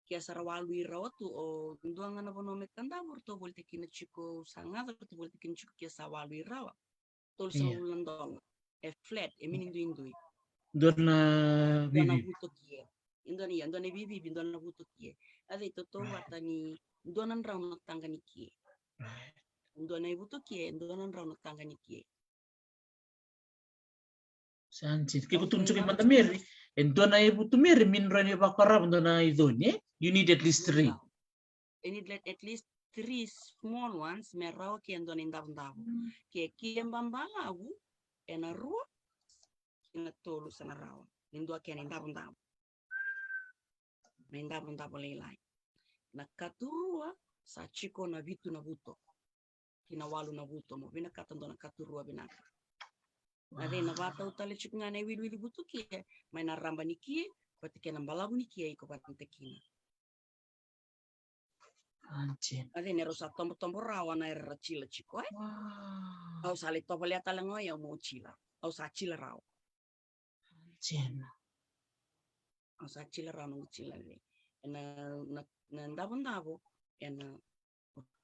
kia sarawalu ira tu o dua ngana bono me kanda burto wali kina chiko sangada to wali kina chiko kia sawalu ira. Tol sa ulandong. Flat meaning indui. Dona Dona bibi. buto kie. Indonesia, dona bibi, dona buto kie. Ade toto watani dona rauno tanga ni kie. Dona buto kie, dona rauno tanga ni kie. Sanche. Kiko tunjuk manda meri. And dona buto meri minrani bakara dona idoni. You need at least 3. You need at least 3 small ones. Merao kie dona indavu. Kie mbambala agu. Ena rua. Ina tolu sana rawa. Indua kie indavu. Na indavu leilai. Na katurua sa chiko na vitu na buto. Kina walu na buto mo. Bina kata dona katurua binaka. Nade na bata utale chiko nga na wili buto kie. May naramba ni kie. Pati kena mbalabu ni kie iko patante kina. Sanche. Nade nero sa tombo rawa na era chila chiko eh. Au sa le topo le atalango ya mo chila. Au sa chila rawa. Sanche. Au sa chila rawa no chila le. Na ndabo. Ena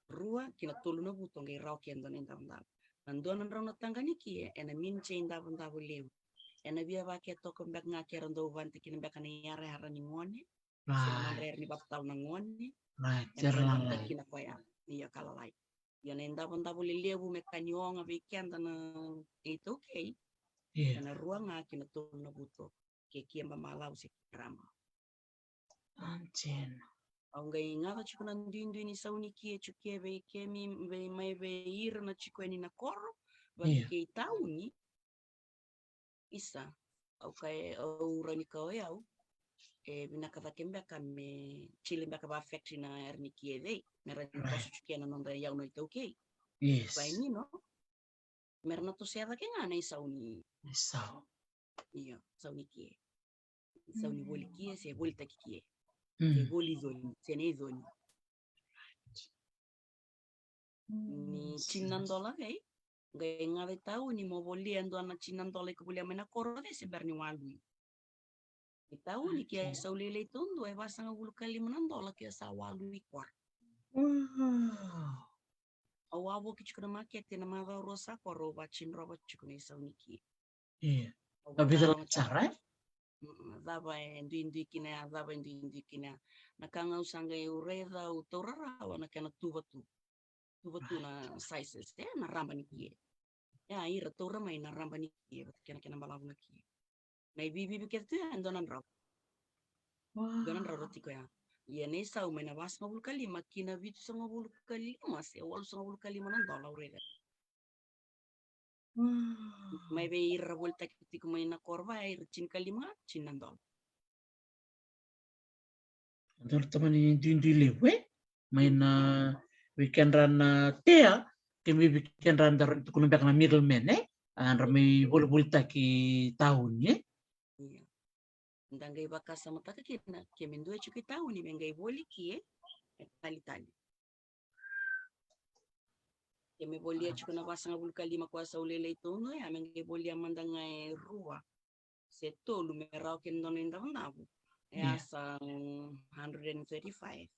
rua kina tolu na buto ngai rawa kendo na ndabo. Nandua na rawa na tanga ni kie. Ena minche ndabo leu. Ena bia ba ke toko mbak nga kera ndo vante kina mbak na yare hara ni ngone. Sila mandre ni baptau na ngone. Right. Ena kina koya. Iya kalalai. Yana ndabo lelebu me kanyonga weekend na itu okay. Ena rua nga kina tolu na buto. Ke kia mbamalau se rama. Sanche. Au ngai ngata chiko na ndindu ni sauni kie chukie ve kemi ve mai ve ira na chiko ni na koro. Vati ke tauni. Isa. Au kai au rani kau yau. Binaka kembaka me chile mbaka ba factory na erni kie dei. Mera ni kosu chukie na nonda yau no ita okay. Yes. Vai ni no. Mera na to sea ke ngana i sauni. Sao. Iya, sauni kie. Sauni boli kie se boli taki kie. Mm. Se boli zoni, se ne zoni. Ni $10 eh. Ngai ngave tau ni mo boli ando ana $10 ke boli amena koro de se berni walui. Ni tau ni kia sa ulele tondo e basanga bulu kali $6 kia sa walui kwar. Au abo ki chukuna market na mava rosa koro ba chinro ba chukuna sa uniki. Iya. Tapi dalam cara Zaba ndi kina nakanga usanga ureza utorara wana kana tuvatu na sizes na ramba nikie ya ira tora mai na ramba nikie kana balavu nikie na bibi biketu andonan raw donan raw tiko ya ne sa umena was ngabul kali makina vitu sa ngabul kali mas e wal sa ngabul kali manan dola urega mai be ira volta tiko mai na korba ira chin kalima chinan dola. Dor teman ini lewe main weekend run tea kami weekend run dar kuno bak na middleman rami bol taki tahunnya. Iya. Ndangai baka sama taka kina kemi ndue chuki tahun ni mengai boli kie tali. Kemi boli chuki na basa ngabul kalima kwa sa ulele itono ya mengai boli amandangai rua. Setolu merau kendon indavu. Asa 135.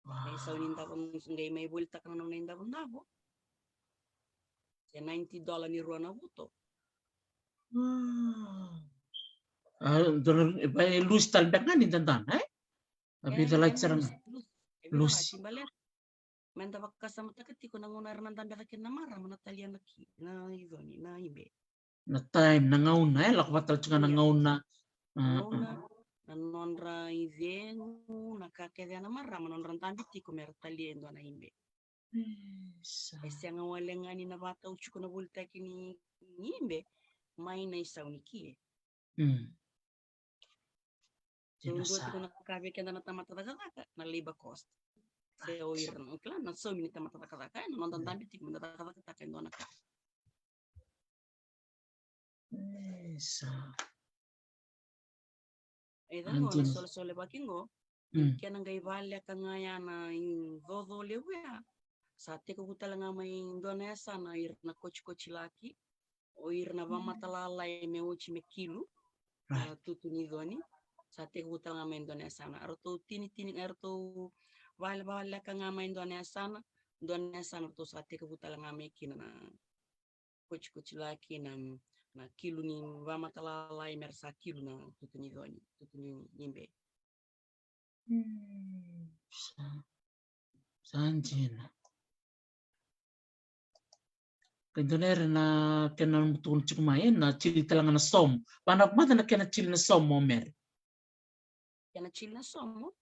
May sa unindavu ngai may boli takana na indavu. Se $90 ni rua na buto. Lus talbek nga ni tantan tapi dalat sarang lus menta bakasama takati ko nangunar nan tanda na mara manatalian laki na izoni na ibe na time na ngauna lakwatal chunga na ngauna nonra izengu na kakede na mara manonra tambiti ko mertaliendo na ibe ese nga walengani na bata uchuko na bulta kini imbe mai na isaunikie Nundua Jinasa. tiko na kabe kenda na tamata taka na liba cost. Se oir no kla na so mini tamata taka na nonton tambi tiko na taka ndona ka. Esa. Edango na Anjin. sole bakingo. Mm. Kena ngai vale ka ngaya na in dodo lewea. Sa teko kutala nga may ndona esa na ir na kochi laki. O ir na vamatalala me uchi me kilu. Right. Tutu ni doni. Sa teko kutala nga may ndona esa na. Arto tini arto vale ka nga may ndona esa na. Ndona esa na to sa teko kutala nga may kina na kochi laki na kilu ni vamatalala mersa kilu na tutu ni doni. Tutu ni nimbe. Sanjin. Kendonere na kena mutukun chikumain na chili talanga na som. Panak mata na kena chili na som mo mer. Kena chili na somo.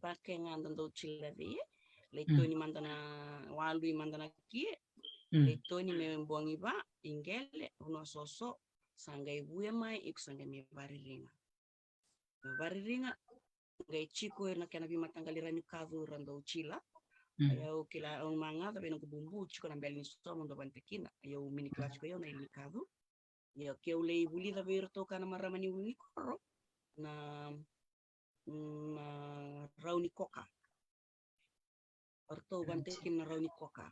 Pake nga andando chili la veye. Leitoni mandana walui mandana kie. Leitoni me mbongi ba ingele uno soso sangai buya mai iku sangai me variringa. Variringa ngai chico na kena bima tanggalirani kavu rando chila. Ayau kila ang manga tapi nang bumbu chico na bel ni somo ndo bantekina. Ayau mini kelas ko yau na ili kavu. Ayau keu lei buli tapi irto kana maramani wini koro na rauni koka. Orto bantekin na rauni koka.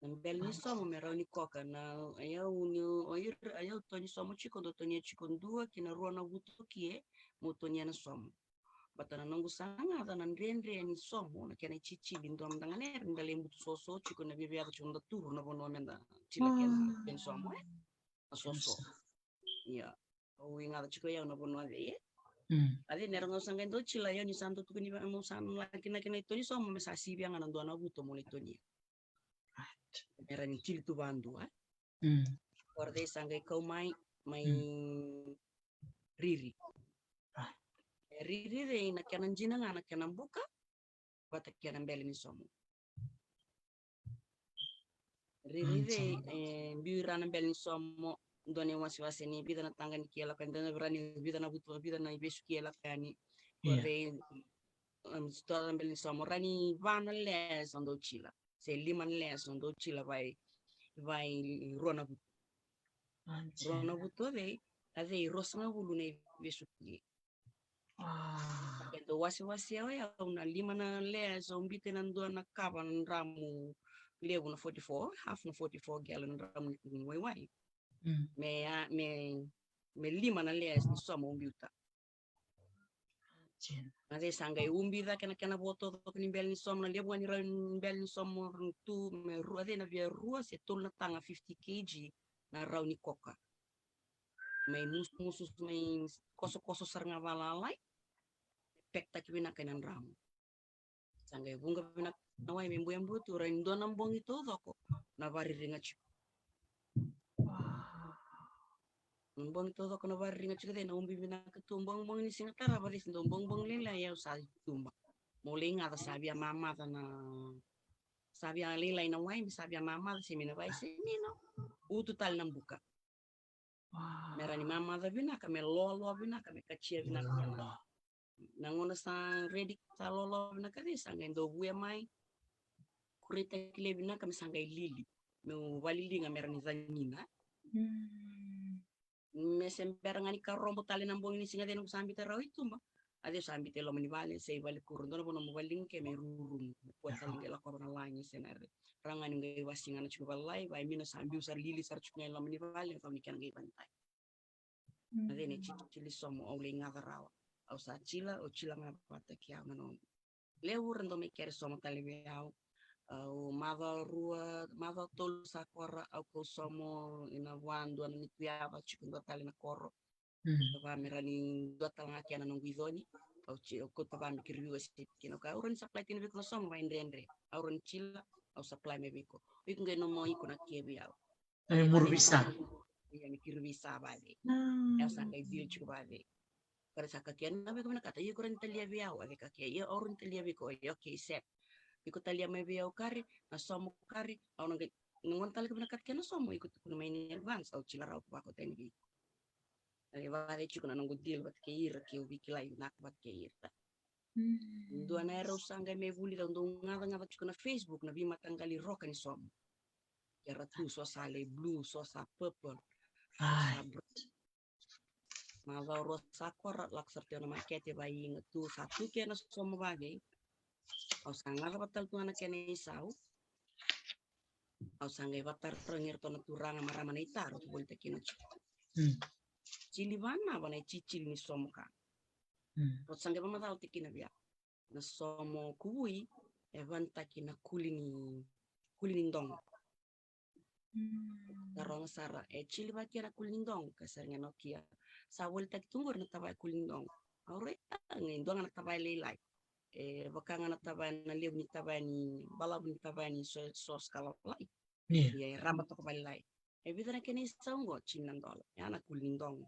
Nang bel ni somo me rauni koka na ayau ni oir ayau toni somo chico do toni chico dua kina ruana buto kie mo toni na somo. Batana nongu sanga da nan rendre ni somo na kena chichi lindom dangane ndale mbutu soso chico na bibia chunda turu na bono menda chila kena ben somo soso. Ya. O inga chico ya na bono ade. Ade nerang sanga ndo chila ya ni santo tu ni mo san la kena ito ni somo me sa sibia ngana ndo na buto mo ito ni. Era ni chili tu bandu Orde sanga kau mai riri. Riri na kena jina ngana kena buka bata kena beli ni somo. Riri biura na beli ni somo ndone wasi ni bida na tanga ni kiela kan dana berani bida na butu bida na ibesu kiela kani. Orde stola na beli ni somo rani vana les ando chila. Se lima les ando chila vai rona butu. Rona butu ade rosna bulu na ibesu kiela. Kendo wasi ya una lima na le so mbite na ndo na kaba na ramu lebu na 44 half na 44 gallon ramu ni wai me lima na le ni somo umbiuta ade sanga umbida kena boto to ni bel ni somo na lebu ni bel ni somo tu me ruade na via rua se tol na tanga 50 kg na rauni koka me musus me koso sarnga valalai pekta kibina kenan ramu. Sangga bunga bina nawai membu yang butu rain do nambong itu doko na vari ringa chico. Nambong itu doko na vari ringa chico de na umbi bina ketumbong bong ni singatara vari sindombong bong lela ya usah tumba. Mulai ngata sabia mama na sabia lela ina wai sabia mama si mina vai si mino. Utu tal nambuka. Merani mama da bina kame lolo bina kame kachia bina kame. Nangona sa ready sa lolo na kare sanga ndo buya mai kurita kile bina kami sanga lili me walili nga merani zanina me sembera ngani karombo tali nambong ini singa denu sambi teraw itu mba ade sambi telo mani vale sei vale kurun dono bono waling ke me rurun buat tali ngela korona langi senare rangani ngai wasinga na chuba lai vai mina sambi usar lili sar chuknya lo mani vale kami kan ngai bantai ade ne chili somo au le ngavarawa au sa chila o chila ngapata kia manon leu rendo me kere somo tali au au mava tol sakora au ko somo ina wandu ana ni piava chikunda tali na koro va merani dua tanga kia na nongwidoni au chi ko tava mi kirwi wasi kino ka auron supply tin biko somo va indendre auron chila au supply me biko ngai no mo iko na kiebi au murbisa ya mi kirwi sa bade ya sanga deal chiku bade para sa kakian na biko na kata iyo kuran talia biao ade kakia iyo auron talia biko okay set ikut talia me biao kari na somo kari au ngon tali kena kat kena somo ikut kuna main advance au chila rau pako teni Vale chuku na nongo deal bat keir ke ubi kilai nak bat keir. Dua na era usanga me vuli da ndo ngava chuku na Facebook na bima tangali roka ni som. Era tu so sale blue so sa purple. Ai. Ma va rosa kor lak sarte na markete ba inga tu satu ke na som bage. Au sanga batal tu anak kene isau. Au sanga batar prengir to na turanga maramana itaro tu bolte kino Cili vana vana cicil ni somo ka. Rot sanga ba matao tikina bia. Na somo kui evanta kina kulini ndong. Tarong sara cili ba kira kulini ndong kasarnya nokia. Sa volta kitungur na tabay kulini ndong. Aure ngin ndong na tabay lelai. Bakang na tabay na liw ni tabay ni balab ni tabay ni sos kalai. Ya rabat to balai. Bida na kini saungo $5. Ya na kulini ndong.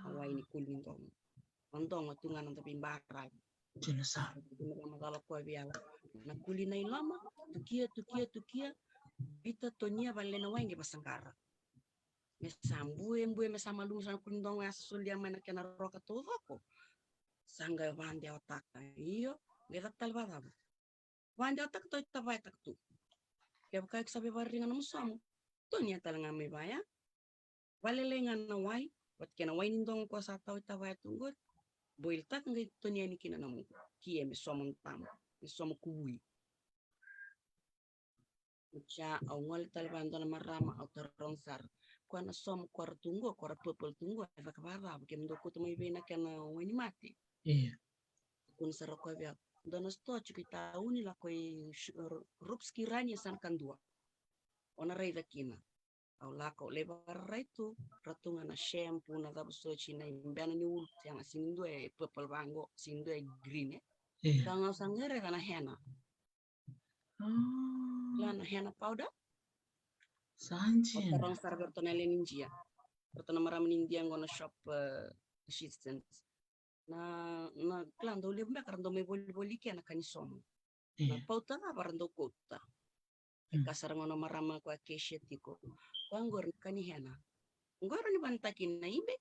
Awai ni kulini ndong. Ndong tungan na tapin baray. Jinasa. Magala ko biya. Na kulina ilama tukia bita tonia balena wange basangkara. Mbue mesama lu sana kulini ndong ya sulia mana kena roka to ko. Sanga wande otak. Iyo, gedak talbada. Wande otak to tabay tak tu. Kaya kaya sabi baringan mo samo. Tonia talaga may baya. Valelengan na wai. Wat kena wai nindong ko sa tao tabay tunggot. Boil tak ngai tonia ni kina namu. Kie me somon tam. Me somo kuwi. Uca awal talban na marama au teronsar. Kwa na somo kwa tunggo, kwa purple tunggo. Eva kabara. Kem doko tumay bina kena wani mati. Iya. Kun sarako biya. Dono sto kita uni la koi rupski ranya san kandua. Ona reida kina. Au lako lebar itu ratungan na shampoo na tapos so china imbana ni ul yang sindu purple bango sindu green Iya. Kang sangere kana henna. Lana henna powder. Sanjin. Orang server tonel ninja. Pertama maram India ngona shop assistants. Na klan do lebra karando me boli kana kanisom. Na pauta na barando kota. Kasar ngono marama ko acacia tiko. Kwangor kani hena. Ngoro ni bantakin na ibe.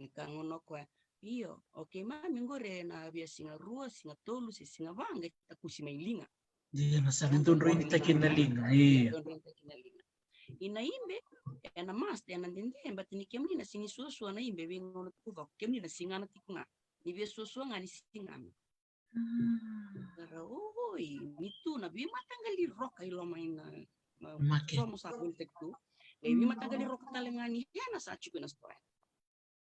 Ngono ko iyo. Okay mami ngore na bia singa rua, singa tolu, singa vanga takusi mailinga. Dia nasarin tun rin takin na linga. Iya. Ina imbe ena mas ena ndende batini kemni na singi susu na imbe ngono kuva kemni na singa na tikunga. Ni bia susu ngani singami. Oi, itu na bia matanggali roka ilo maina. Somo sa kuntek tu. Lebi matagali roka talengani yana sa chuku na story.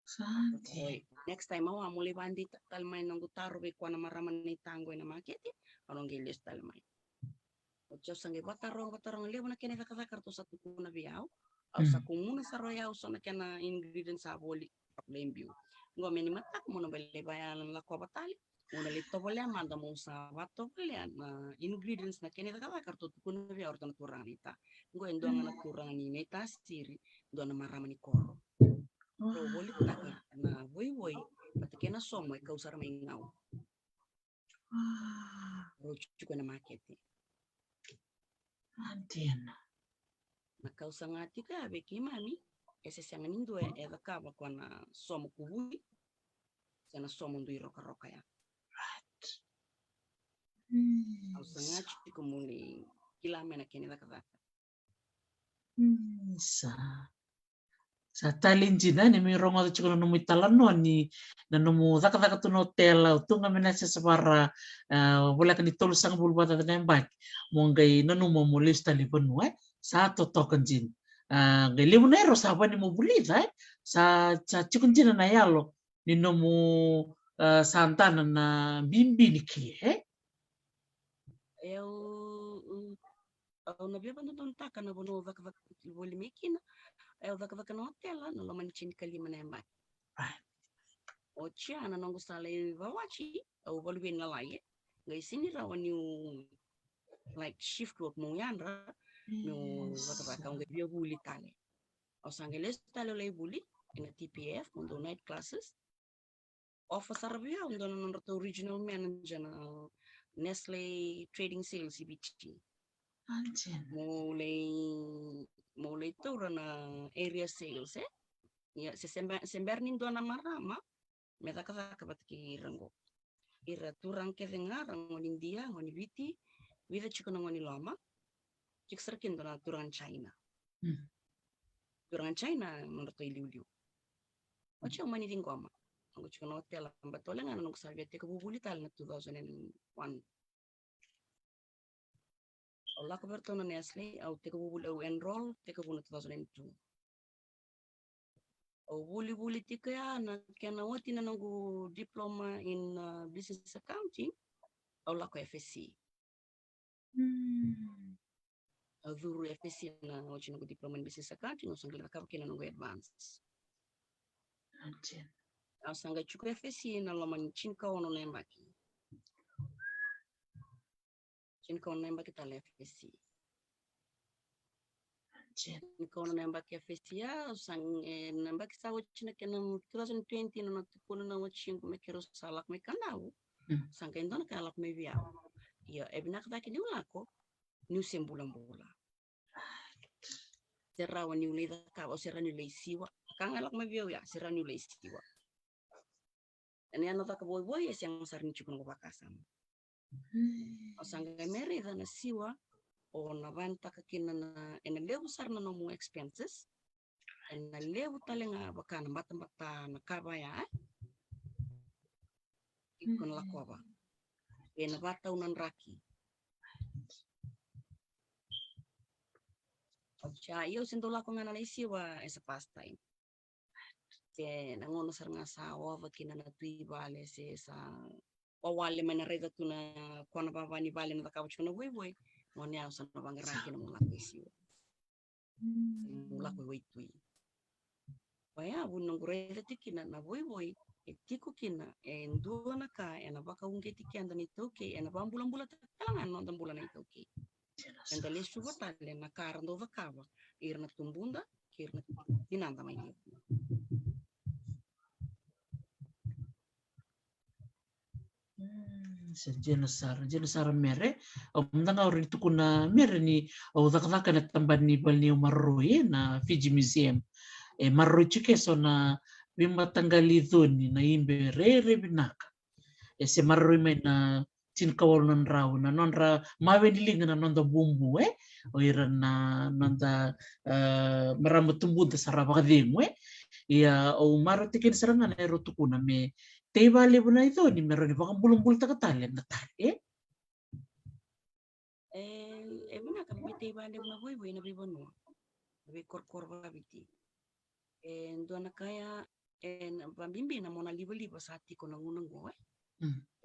Santi. Next time mau amuli bandi tal main nanggu taruh be kwa na maraman ni tango na maketi orang gelis tal main. Ocho sange batarong lebu na kene kata kartu satu kuna biau. Au sa kumuna saroya uso na kena ingredients sa boli lembiu. Ngo meni matak muna bele bayalan la kwa batali. Muna lito boleh manda mo sa bato boleh na ingredients na kene kata kartu kuna biau orto na turang nita. Ngo endo na turang ni neta siri do na maraman ni koro. Ro boleh taka na boy patakena somo e kausar may ngau. Ro chuko na maketi. Antina. Na kausa ngati ka beki mami ese sanga nindo eva kaba kwa na somo kuhui sana somo ndu roka ya. Right. Kausa ngati kumuli kila mena kene kata. Sa talinjina ni mi rongo to chikono numi talano ni na numu zaka tu hotel tu ngamena sa separa wala kan itol sang bulba ta nembak mongai nanu mo mulista libon sa to tokenjin ngai libonero sa bani mo bulida sa chikunjina na yalo ni numu santana na bimbi ni ki na bia bantu taka na bono zaka boli mekina zaka no hotel na lo manchin kalima na mbak. Ocha na nongo sale wawachi au volvin na lai ngai sini rawan you like shift work mo yandra no zaka ngai bia buli tale. Au sangeles tale le buli in TPF on night classes. Officer bia on the original manager na Nestle Trading Sales CBT. Mulai tu na area sales ya sember nin dona marama meta kata kabat ki rango ira turang ke dengar ngoni India ngoni viti vida chikona ngoni lama chik serkin dona turang China turang China menurut liu ocho mani dingoma ngo chikona hotel batole ngana nung salvete ko bubuli tal na 2001 Allah kabartona Nestle au teko bubuli au enroll teko buna 2002 au buli tika ya na kena wati na nangu diploma in business accounting au lako FSC au dhuru FSC na wachi nangu diploma in business accounting au sangla kena nangu advance au sanga chuku FSC na laman chinka ono nembaki tala FSC chinka ono nembaki FSC ya sang nembaki sawo china kena 2020 na tukuna na wachingu mekero salak mekanau sangka indona kalak meviao ya ebinak daki ni ulako ni usembulan-bulan serawa ni ulida ka o sera ni leisiwa kangalak meviao ya sera ni leisiwa ani ano taka boy es yang sarin chukun bakasan o sangga mere dana siwa o na banta kakina na ena lewu sarna no mu expenses ena lewu talenga bakana bata na kabaya ikon lakoba ena bata unan raki Ocha, io sento la con analisiva esa pastime. Se nangono saranga sa ova kina na tui vale se sa wale mana reda tuna kona bavani vale na kauch na voi ngone au sana bangara kina mula isiwa. Mula ko tui. Waya bunong reda tikina na voi etiko kina endua na ka ena baka unge tikianda ni toke ena bambula talangan no tambula na toke. En de lesu batale na karando vakava irna tumbunda kirna dinanda mai jenasara mere au mtanga ori tukuna mere ni au dakaka na tambani balni maroi na Fiji Museum maroi chikeso na bimatangali dhoni na imbe rere binaka se maroi mai na tin kawal non raw na non ra mawendiling na non da bumbu o ira na non da marama tumbu da saraba kadingwe ia o maro tikin serangan ero tukuna me te vale buna itu ni mero ni bakang bulung-bulung takatale na tale buna ka te vale buna voi na bibono be kor babiti ndona kaya bambimbi na mona liba sati ko nangunango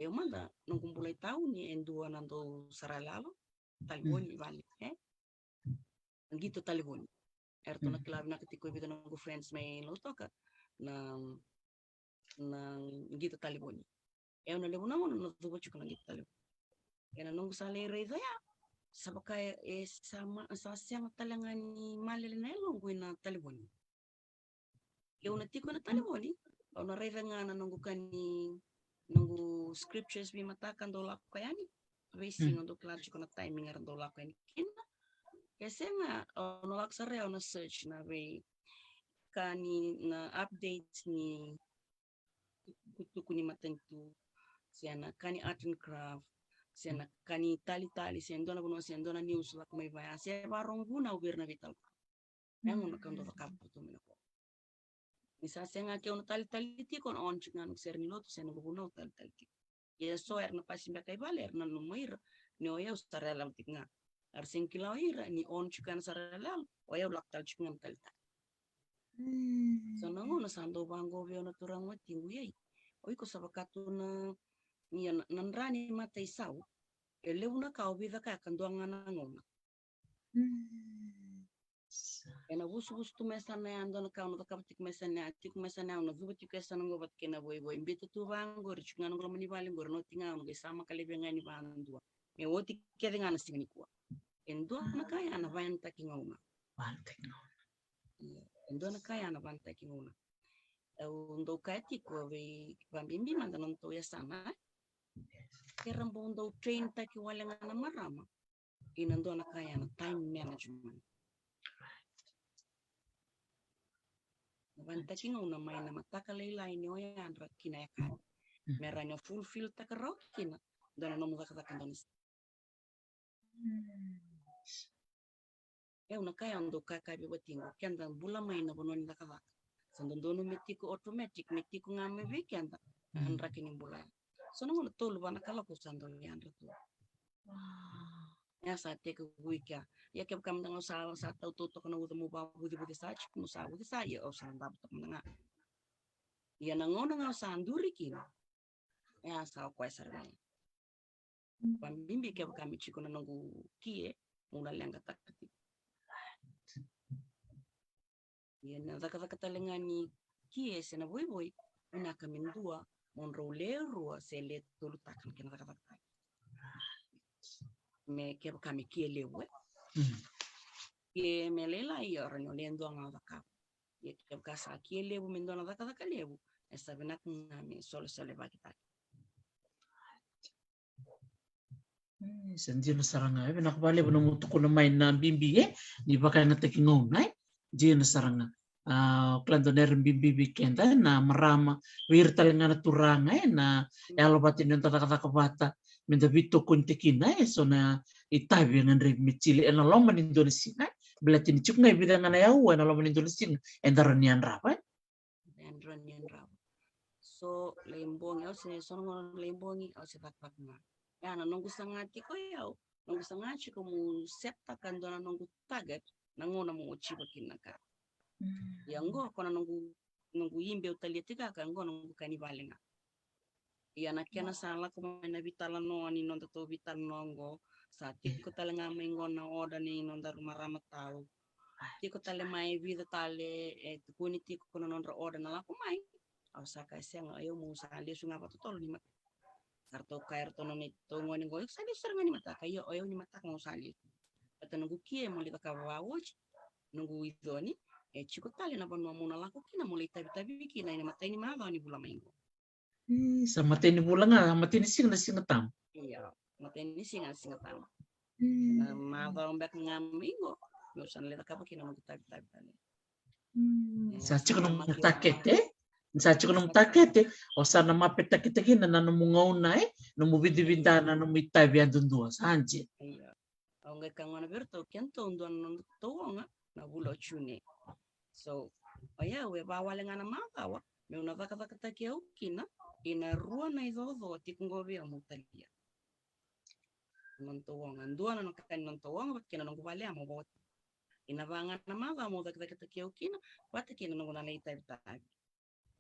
manda nung kumpulay tao ni endua nando saralalo taliboni vale gitu taliboni erto na klabi na ketiko ibita nung friends may lo toka na gitu taliboni na lebo na mo na dubo chuko na gitu taliboni na nung sale rezo ya sabaka sama sa siyang talangan ni malil na elong na taliboni na tiko na taliboni o na rezo nga na nung kani nunggu scriptures bi matakan dolak kayani racing untuk large kona timing aran dolak kayani kina kasi nga nolak sareo na search na way kani na updates ni kutuku ni matentu siya na kani art and craft siya na kani tali siya na buno news lak may baya siya barong guna ubir na vital yang nakando kapo to minako Misa senga ke ono tali ti kon on chinga no ser ni loto sen no buno tali. Ya so na pasimba kai valer na no moir ni oya ustarela tinga. Arsen kila oira ni on chikan sarela oya ulak tal chinga tali. So nango na sando bango veo na turang wati uyai. Oi ko sabakatu na ni nanrani mata isau. Ele una ka obida ka kanduanga na ngona. Ena busu tu mesana ando na kauna ka tik mesana na zuba tik mesana ngo bat kena boy mbita tu bang gor chunga ngo mani bali gor no tinga ngo sama kale benga ni bandua me woti kede ngana singni kwa endo na kaya na vanta kingauna endo na kaya na vanta kingauna ndo kati ko we bambimbi manda non to ya sana kerambo ndo train taki wala ngana marama inando na kaya na time management Banta kinga una mai na mataka leila ini oya andra kina ya kan. Meranya fulfill takarok kina. Dona nomu kaka donis. Una kaya ando kaka bi batingo kenda bula mai na bononi takaka. Sandono metiku automatic metiku ngame weekend andra kini bula. Sono mo tolu bana kala ko sando andra tu. Ya sa teka wika. Ya kaya kam tanga sa tau toto kana uta mo ba budi sa chiku sa budi sa ya o sa ndab to nga. Ya nangona nga sa anduri kina. Ya sa ko sa rai. Pambimbi kaya kami chiku na nangu kie muna lenga takati. Ya na zaka talengani kie se na boy una kamindua monro leru se le tolu takan kina zaka. Me kaya kami kie lewe. Ye melela iyo ranyo lendo nga zaka. Ye kaya kasa kie lewu mendo na zaka lewu. Esa benak ngami solo bagi tak. Sendiri saranga nak bale bono mutu kono main na bimbi ni baka ngate kingonga jina saranga klando ner bimbi kenda na marama wir talengana turanga na yalo batin yung kata kabata minta bito kuntikina so na itabi ngan rib michili na loman Indonesia belatin cuk ngai bidang na yaw na loman Indonesia endaran yan rapa so lembong yaw sini sono lembongi au sepak na ya na nunggu sangati ko yaw nunggu sangati ko mu septa kan dona nunggu tagat nangona mo uchiba kinaka yango kona nunggu yimbe utalitika kan ngo nunggu kanibalenga ya nakena sala ko na vitala no ani non to vital nongo sa tiko talenga mengo na oda ni non dar marama tau tiko tale mai vida tale tukuni tiko kono non oda na la ko mai au saka senga ayo mo sa le sunga pa totol ni mat karto kair tono ni to ngoni go sa le serngani mata kayo ayo ni mata mo sa le ata nungu kie mo le ka wawoch nungu idoni chiko tale na banu mo na la ko kina mo le tabi kina ni mata ni ma ni bula mengo sama teni bulan sama teni singa tam iya mata ni singa tam na ma ba mbek ngamingo yo san le ka kina mo tabi tale sa chiko no takete o sana mapeta kita kina na mungauna no mubidibinda na no mitabi andundua sanje iya au ngai kangwana berto kento ndon no toonga na bulo chune so aya we ba wale ngana makawa me una vaka takia ukina ina rua na idodo tikungovi amutalia non toonga ndua na kan non toonga kina no vale amo bot ina vanga na maka mo vaka takia ukina wata kina no na leita tabi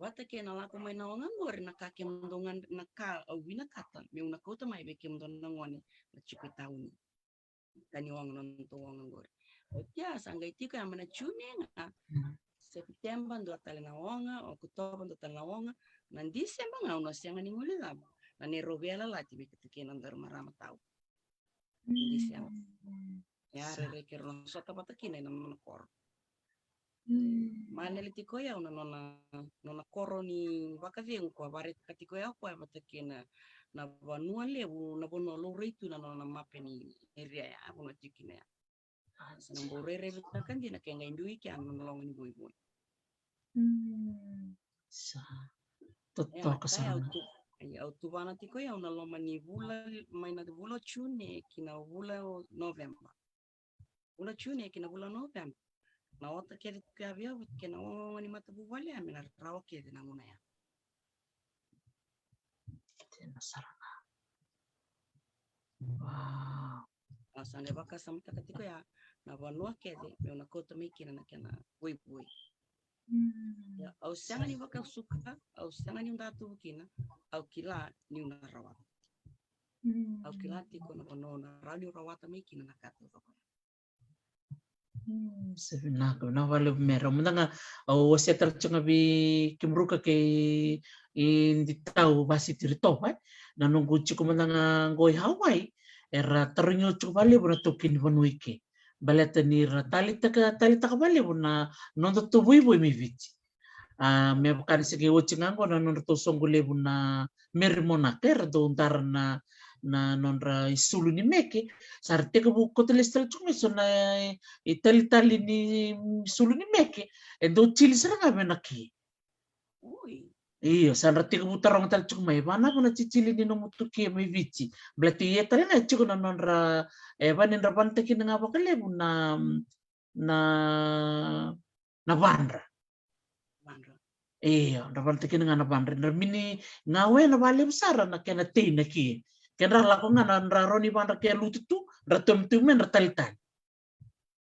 wata kena la ko mai na ongan gor na ka kem dongan na ka au wina kata me una kota mai be kem don ngoni na chiku tauni kani wang non to wang gor ya sanga itika amana chune nga September ndo tale na wanga Oktober ndo tale na wanga na Desember nga una sianga ni ngule la na ne rovela la tibi ketikena ndar marama tau Desember ya re ke ron sota patakina na manakor maneli tiko ya una nona koroni vakaveng kwa bare katiko ya kwa matakena na vanua lebu na bono lo reitu na nona mapeni area ya abuna tikina ya sana borere kan dina kenga indui ki an nolong ni boy sa toto kasana ya autu bana tiko ya una loma ni vula maina de vula chune kina vula November vula chune kina vula November na wata kedi kavia kena wani mata buvale amena rawa kedi na nguna ya tena sarana wow asane baka samta katiko ya na vanua kedi me una kota mikina na kena boy ya au sanga ni baka suka au sanga ni undatu kina au kila ni una rawa au kila tiko na bonona radio rawata mikina na kata Sebenarnya na wale mero mendanga o setel chunga bi kimruka ke indi tau basi tirito na nunggu cukup mendanga ngoi Hawaii era terinyo cukup bale buna tokin vanuike baleta ni tali taka bale buna nondo to bui mi vici me bukan segi wochingango na nondo to songule buna merimona ter do untar na na nonra isulu ni meke sarte ke buko telestel cuma so na itali ni sulu ni meke e do chili seranga menaki Ui. iyo sandra tika butarong tal cuma mana puna cicili ni no mutuki mai vici berarti ye tali na cukup na nonra banin rapan teki na ngapa kale na na bandra Bandra. iya rapan teki na bandra na mini ngawe na bali besar na kena tina ki kena lako nga na roni bandra kaya lututu ratum tumen ratalitan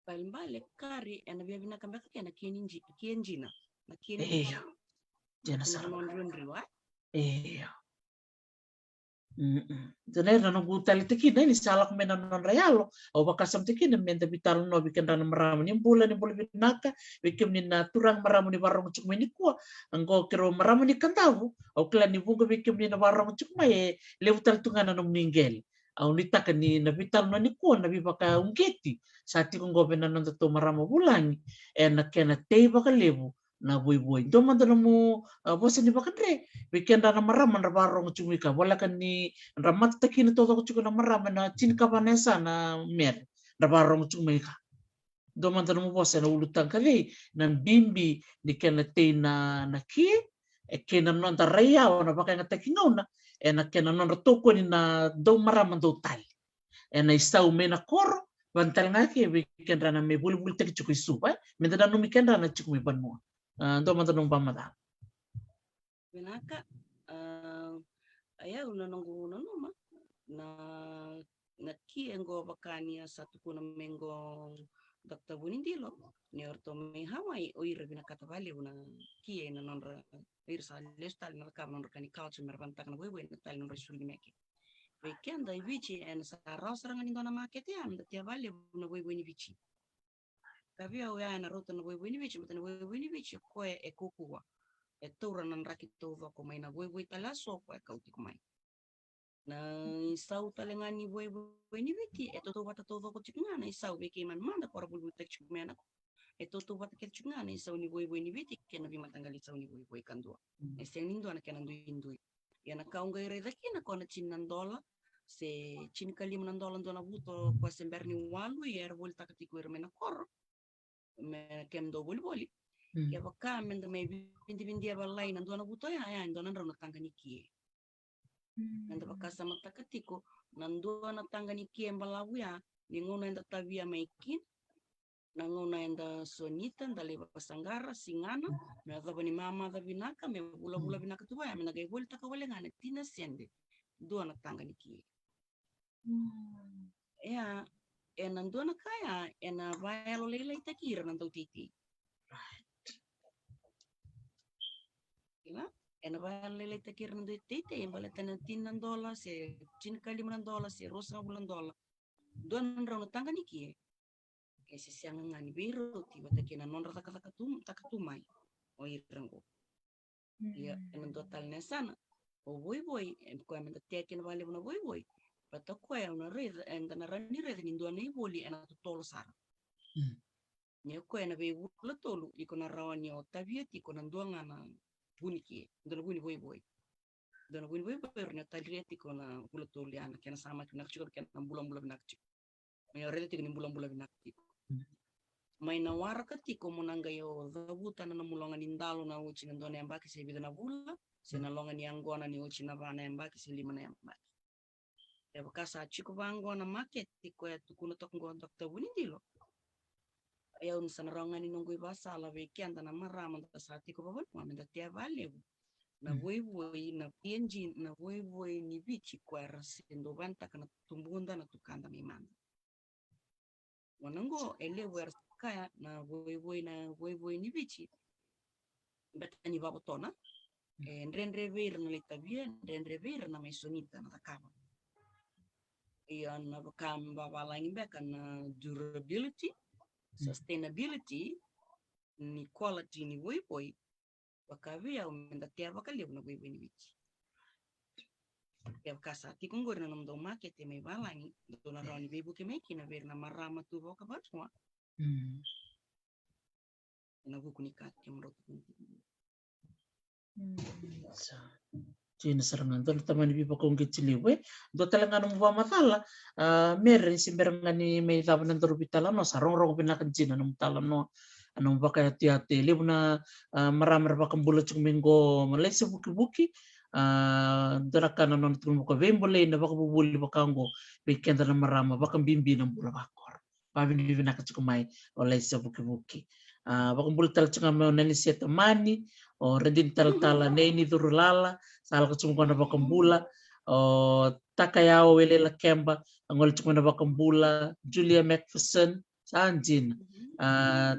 Paling balik kari ena biya binakambaka kaya na kienjina. Na iya jana kina sarang non riwa. iya Jadi na nunggu tali teki na ini salak mena non realo au bakasam teki na menda bital no bikin rana maramu ni bulan binaka bikin ni na turang maramu ni barong cuk meni kuah anggo kiro maramu ni kantavu au klan ni bunga bikin ni na barong cuk mai lewu tal tungana no meninggal au ni taka ni na bital no ni kuah na bibaka ungketi sati kong gobe na nonto to maramu bulangi na kena tei baka lewu na bui do man mo bosan ni bakandre bikin rana maramu na barong cuk mika wala kan ni ramat takin to ko chuko na marama na chin ka vanesa na mer da barong chumai ka do man mo bosa na ulutan kali nan bimbi ni kena te na ki e kena non ta reya ona baka ngata kinona e na kena non toko ni na do marama do tal e na istau mena kor bantal ngaki e weekend rana me bul tek chuko isu pa me da no mi kenda na chuko mi banmo do man no pamada Binaka aya una nunggu noma na kiengo bakania satu kuna mengo Dr. Bunindilo ni orto me Hawaii oira binakata vale una kie na nonra ir sa lestal na kam nonra kani culture merbantak na wewe na tal nonra suli meke weekend ai bici en sa rosranga ni dona market ya na tia vale una wewe ni bici kavia ya na rota na wewe ni bici mutana wewe ni bici ko e kukuwa e tora nan rakito va ko mai na wewe talaso ko e kauti ko mai na isau talengani wewe ni biti e toto wata todo ko tikna na isau beke man manda para bulbul tek chukmena e toto wata ket chukna na isau ni wewe ni biti ke na bima tanggal isau ni wewe kandua e sen indo na kenan indu ya na kaunga ire daki na kona chinan dola se chin kali manan dola dona buto ko semberni walu yer volta katiko ire mena kor me kem do bulboli ya baka men da me bindi bindi balai nan dona buto ya dona ndo na tangani kie nanda bakasa matakatiko nandua na tanga ni kiembalawu ya ningona enda tabia maikin nangona enda sonita ndale pasanggara singana me adaba ni mama da binaka me bula binaka tuwa ya me nagai volta ka walengana tina sende dua na tanga ni kie ya nandua na kaya ena vaya lo leila itakira nandau titi ena vaya lele takir nando tete yang bala tana tinan dola se cin kali $5 se rosa $10 don rano tanga niki e se siang ngani biru tiba takina non rata kata takatumai o irango ya en total nesana o boy ko men takin vale una boy pata ko ya una red en na rani red ni do nei boli ena to tolo sar ne ko ena be wula tolu ikona rawani o tavieti ko nan duanga na buniki don buni boy don buni boy na talieti ko na wula tolu ya na kena sama kena chiko kena bulan-bulan nak chiko ya red tik ni bulan-bulan nak chiko mai na waraka tiko monanga yo zabuta na mulonga ni ndalo na uchi na ndone ambaki se bidana bula se na longa ni angona ni uchi na bana ambaki se lima na ambaki ya bakasa chiko bango na market tiko ya tukuna tokngo Dr. Bunindilo ya unsa na ronga ni nungui basa la weki anda na marama ta sa tiko babon mo menda tia vale na voi na PNG na voi ni bichi kwa rasendo banta kana tumbunda na tukanda mi manda wanango elewer kaya na voi ni bichi beta ni babotona ndrendre ver na letabia ndrendre ver na mesonita na takaba iya na bakam babala beka na durability sustainability ni quality ni voi bakavia umenda tia bakali na voi ni bichi ya kasa ti kongor na namdo market me balangi do na roni bebu ke meki na ver na marama tu boka batwa na buku ni kat ke mrot Cina serangan do tamani bi pakong giciliwe do talangano mo matala mere simberangani may taban ng bitala no sarong rong pinakan Cina no tala no anong baka hati-hati libna maramar bakang bulat yung minggo Malaysia buki-buki darakan non tulmo ko vembole na baka bubuli bakango bikenda na marama bakang bimbi ng bula bakor pabin bibi nakachukumay Malaysia buki-buki bakang bulat tal chunga nani sieta mani o rendin tal-tala neni turulala sal kachumukana bakambula o Takayao Welela Kemba angol chumana bakambula Julia Macpherson sanjin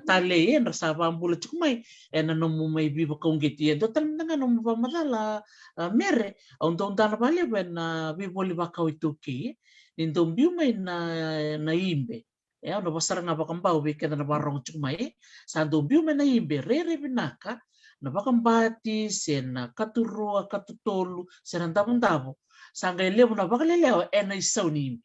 tale yen rasa bambula chukumai ena no may biba kaungiti do tal nanga no madala mere on dana bale ben biboli bakau ituki nindom biumay na imbe ya no basara nga bakambau bikenda na barong chukumai sandom biumay na imbe rere binaka na bakambati sena katurua katutolu sena tabon-tabo sanga elevo na bakaleleo ena isauni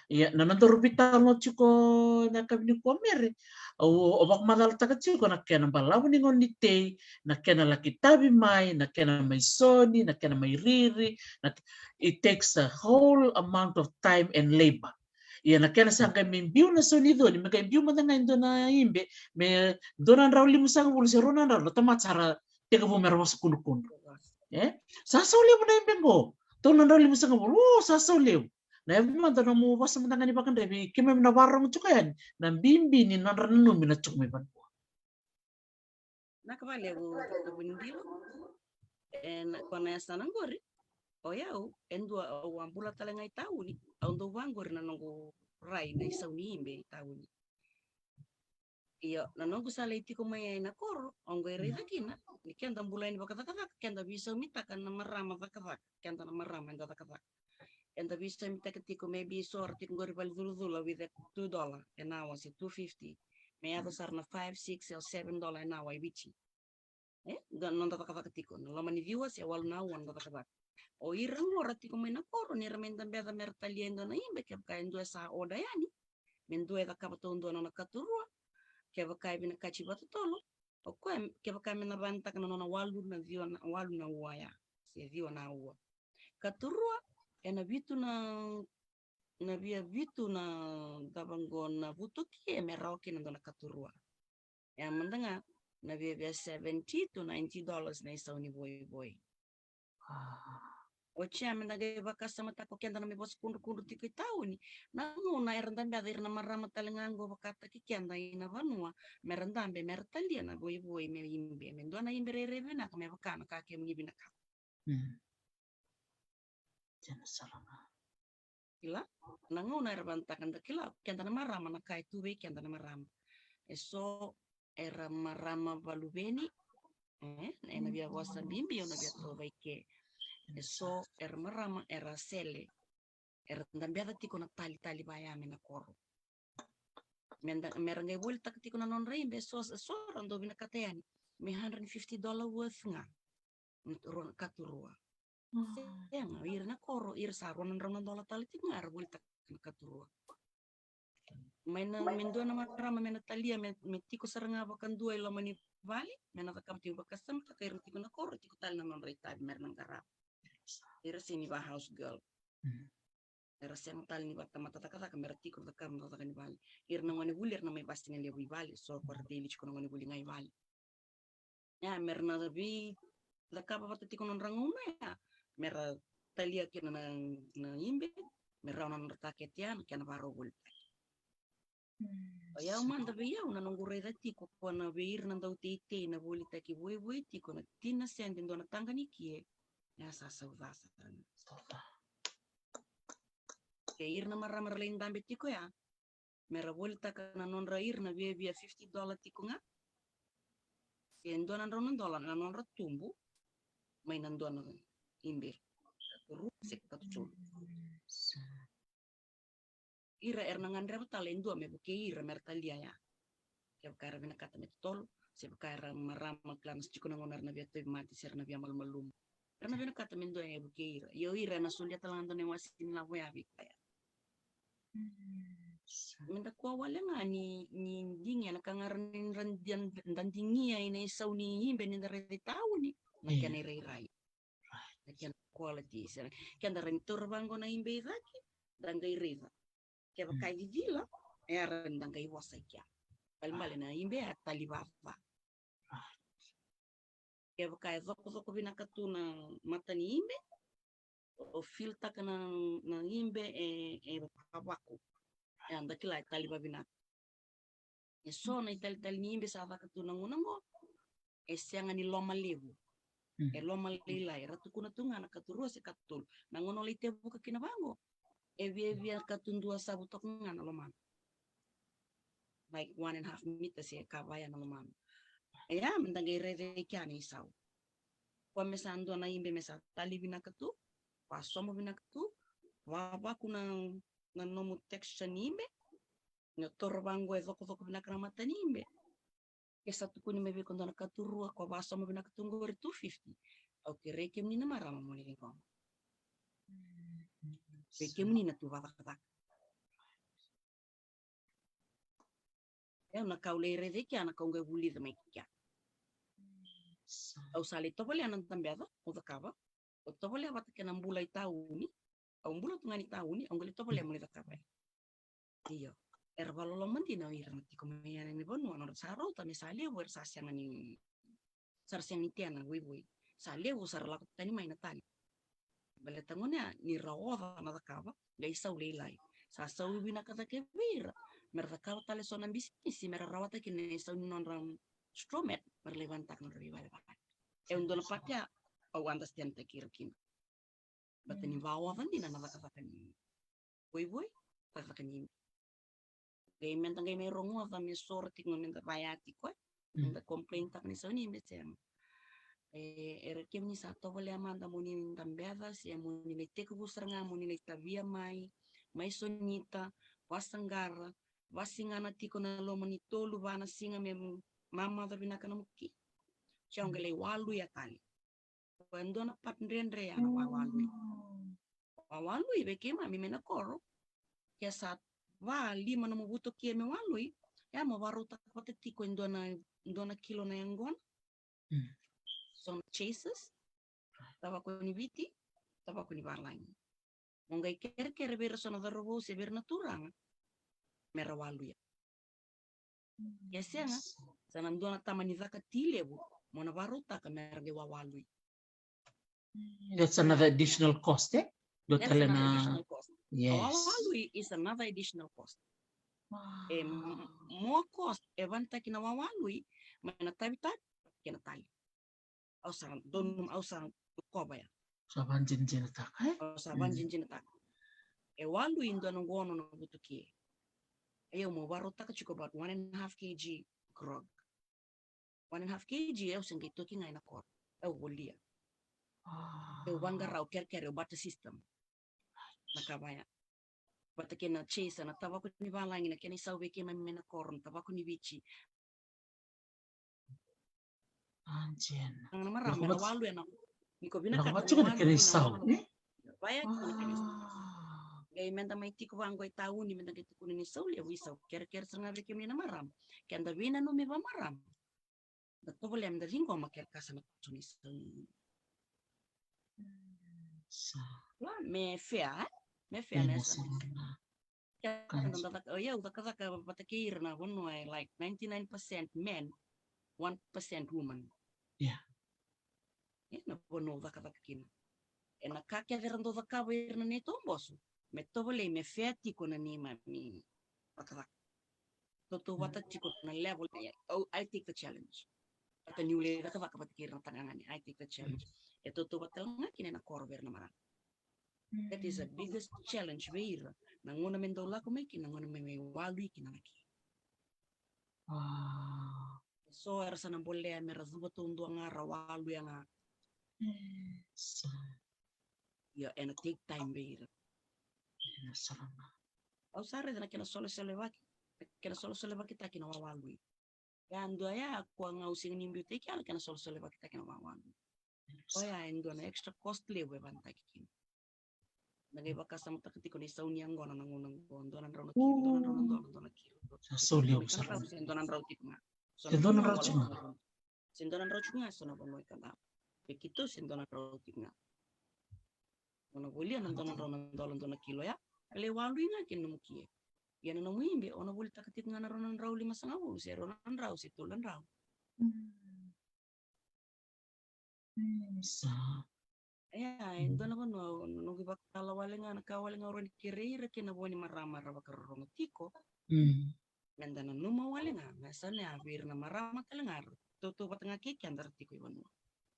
ya na nandoro bital no chuko na kabini ko mere o bak madal taka chuko na kena balaw ni ngonite na kena lakitabi mai na kena mai soni na kena mai riri it takes a whole amount of time and labor ya na kena sanga mimbiu na sonido ni maka mimbiu madanga indo na imbe me donan raw limu sanga bulu serona raw tamat sara tega bu merwa sekunu kunu sasa uliu na imbe go donan raw limu sanga bulu sasa uliu na emang donan mu basa madanga ni bakan rebi kime na warang chukayan na bimbi ni nan ranu mina chukme ban nakavale bundilu en kona sana ngori oyau endua wambula talengai tauni aundo wangor na nongo rai na isauni imbe tauni iyo na nongo sala itiko mai na koro ongo ere hakina ni kenda mbulaini bakata kenda bisa mitakan na marama bakata kenda na marama enda bakata enda bisa mitaka tiko maybe sorti ngori bal dulu with that $2 an hour si 250 may ato sarna 5 6 or $7 an hour ibichi non tataka tiko no lamani viewers ya wal na wan tataka o irang ora tiko may nakoro ni ramen tambeta mertaliendo na imbe kaya kaendo sa oda yani mendue da kapatondo na nakaturua kaya kaya binakachi batutolo o kaya kaya menabanta kana na walu na uaya si vio na uwa katurua ena vitu na via vitu na dabango na butuki merauki na katurua ya mendanga na via $70 to $90 na isauni boy Ocha mendaga bakas sama tako kian tanami bos kundu tiko tauni nangu na erandambe ada irna marama talengango bakata kian da ina vanua merandambe mertalia na boy me imbe mendo na imbe rebe na kame bakana ka ke mngibi na ka jana salama ila nangu na erbantakan da kila kian tanama marama na kai tuwe kian tanama marama eso era marama balubeni na via wasa bimbi ona via to baike eso marama era sele ndambiada tiko na tali bayame na koro meranga volta tiko na non reimbe so rando bina kateani me $150 worth nga ron katurua nga ir na koro ir sa ronan $1 tali tiko nga volta na katurua mena mendo na marama mena talia me tiko saranga bakan dua ilo mani vali mena takam tiko bakasam takairu tiko na koro tiko tali na non reita mernang karap Era sini ba house girl. Era sental ni bata mata taka kamera tiko taka mata taka ni bali. Ir na ngani bulir na may basti ngali bali so por daily ko ngani buli ngai bali. Ya merna bi taka bata tiko non ranguna ya. Mera talia kina na imbe mera non taket ya kana baro bul. Ya man da ya una nongo reda tiko ko na beir na daw tite na buli taki boy tiko na tina sendin do na tangani kie. Ya sasa ir na maramar lain dambe tiko ya mera volta kana non rair na via $50 tiko nga endo nan ronan dolan na non ratumbu may nandon imbe rusek tatu ira na ngandre talendo me buke ira mertalia ya kaya kara bina kata metol se kara marama klanas tiko na ngonar na via to mati ser na via malum karena bina kata mendo ya bukeira yo ira na sulia talando ne wasin la voy a kaya menda kwa wala nga ni dinga na kangaran randian dan dingia ina isaw ni himbe ni dare tauni makana rai Kian quality sen. Kian da rentur bango na imbe zaki dan gai reza. Kia bakai gigila era dan gai wasa kia. Bal na imbe atalibava. Kia bakai zoko bina katuna mata ni imbe o filta kana na imbe e papaku. Anda kila taliba bina. E so na tali ni imbe sa katuna ngunango e sianga ni loma levu. E loma lilai ratu kuna tunga na katurua se katul na ngono lite buka kina bango e via katundua sabu tok nga na loma like 1.5 meters e kavaya na loma e ya mendangai rede kiani sau kwa mesa ando na imbe mesa tali bina katu pa somo bina katu waba kuna na nomu texture ni imbe no toro bango e zoko bina kana mata ni imbe ke satu kuni mebe kondo na katurua kwa ba somo bina katu ngori 250. Oke, reke mni na marama mo ni ko. Reke mni na tu vava kata. Na kaule rede kia na kaunga guli da mai kia. Au sali to bole anan tambeada o da kava. O to bole avata ke na mbula i tauni. Au mbula tungani tauni, au ngale to bole mo da kava. Iyo. Ervalolo mandi na ira na tiko me ana ni bonu ana saro ta me sali wer sa siang ni sarsiang ni tiana wi. Sali u sar la tani mai natali. Bale tangona ni rawa na da kava, le isa ulai. Sa sa bina kata ke vira. Merda kava tale sona bisisi mera rawata ke ne sa non ram stromet per levantar no riva le baka. E un dono patia au understand te kirkin. Batani vawa vandina na da kava ni. Voi kava ni. Gay mentang gay may rongo sa mi sorti ng menta bayati ko. Menta complaint tak ni sa ni meteng. Kim ni sa to wala amanda mo ni tambeada si mo ni teko busranga mo ni tabia mai sonita wasangara wasingana tiko na lo ni tolu bana singa me mama da binaka na muki. Chongele walu ya tali. Cuando na patndrendre ya na walu. Walu ibe kema mi mena koro. Ya sa wa lima na mabuto kia me walui ya mawaruta kote tiko indona kilo na yangon son chases tava ko ni viti tava ko ni barlang mongai ker ber sono da robo se ber naturang mera walui ya senga sanan dona tamani zaka tilebu mona waruta ka mera ge walui. That's another additional cost, eh? That's another additional cost. Yes. Walui is another additional cost. More cost evanta kina wawalui mana tabita kina tali. Ausang donum ausang kobaya. Saban jinjin tak, eh? Saban jinjin tak. Walui indon ngono no butuki. Ayo mo warota ka chuko about 1.5 kg grog. 1.5 kg ausang gito kinga ina kor. Wolia. Wanga rau ker bata system. Nakabaya. Bata kena chase na tava ko ni balangi na kena isawe kema mena koron tava ko ni bichi. Anjen. Ang marami na walu na niko binaka. Nak baca kena isaw. Baya ko kena isaw. Gay menda mai tiko wango itaw ni menda kito kunin isaw le isaw. Ker sanga beke mina maram. Kanda bina no me ba maram. Dato boleh menda ringo maker kasana tunis. Lah me fea. Me fea nesa. Ya udah kata patakir na one like 99% men, 1% woman. Yeah. Na bono udah kata kina. Na kakya verando da kawer na neto bosu. Me tobole me fea tiko na ni mami. Pakaka. Toto wata tiko na level. Oh, I take the challenge. At new leader ka patakir na tangangan. I take the challenge. Toto wata nga kina na korver na marang. That is the biggest challenge we're nanguna mendola ko meki nanguna me walui kinaki. So era sana boleh merazuba tundu nga rawalu yang ya and take time we're. Au sare na kena solo selewaki ta kena walui. Gando ya ko nga using nimbi teki ala kena solo selewaki ta kena walui. Oh ya endo na extra costly we bantaki. Nagay baka sa mga takitiko ni sauni ang gona nangunang donan raw na kilo. Solio sa donan raw tip nga. Sindonan raw tip nga. Sindonan raw tip nga so na bonoy kana. Bekito sindonan raw tip nga. Ona boleh nonton nonton kilo ya. Le walu inga kin nemu kie. Ya nemu imbe ona boleh taketit ngana ronan rau 5,5 se ronan rau se tulan rau. Sa. Ya, endo na kono nung ibak talawale nga nakawale nga oran kirira kinaboni marama rawa karorong tiko. Ganda na numawale nga nasanya bir na marama talangar. Tutu patanga kiki andar tiko iwan mo.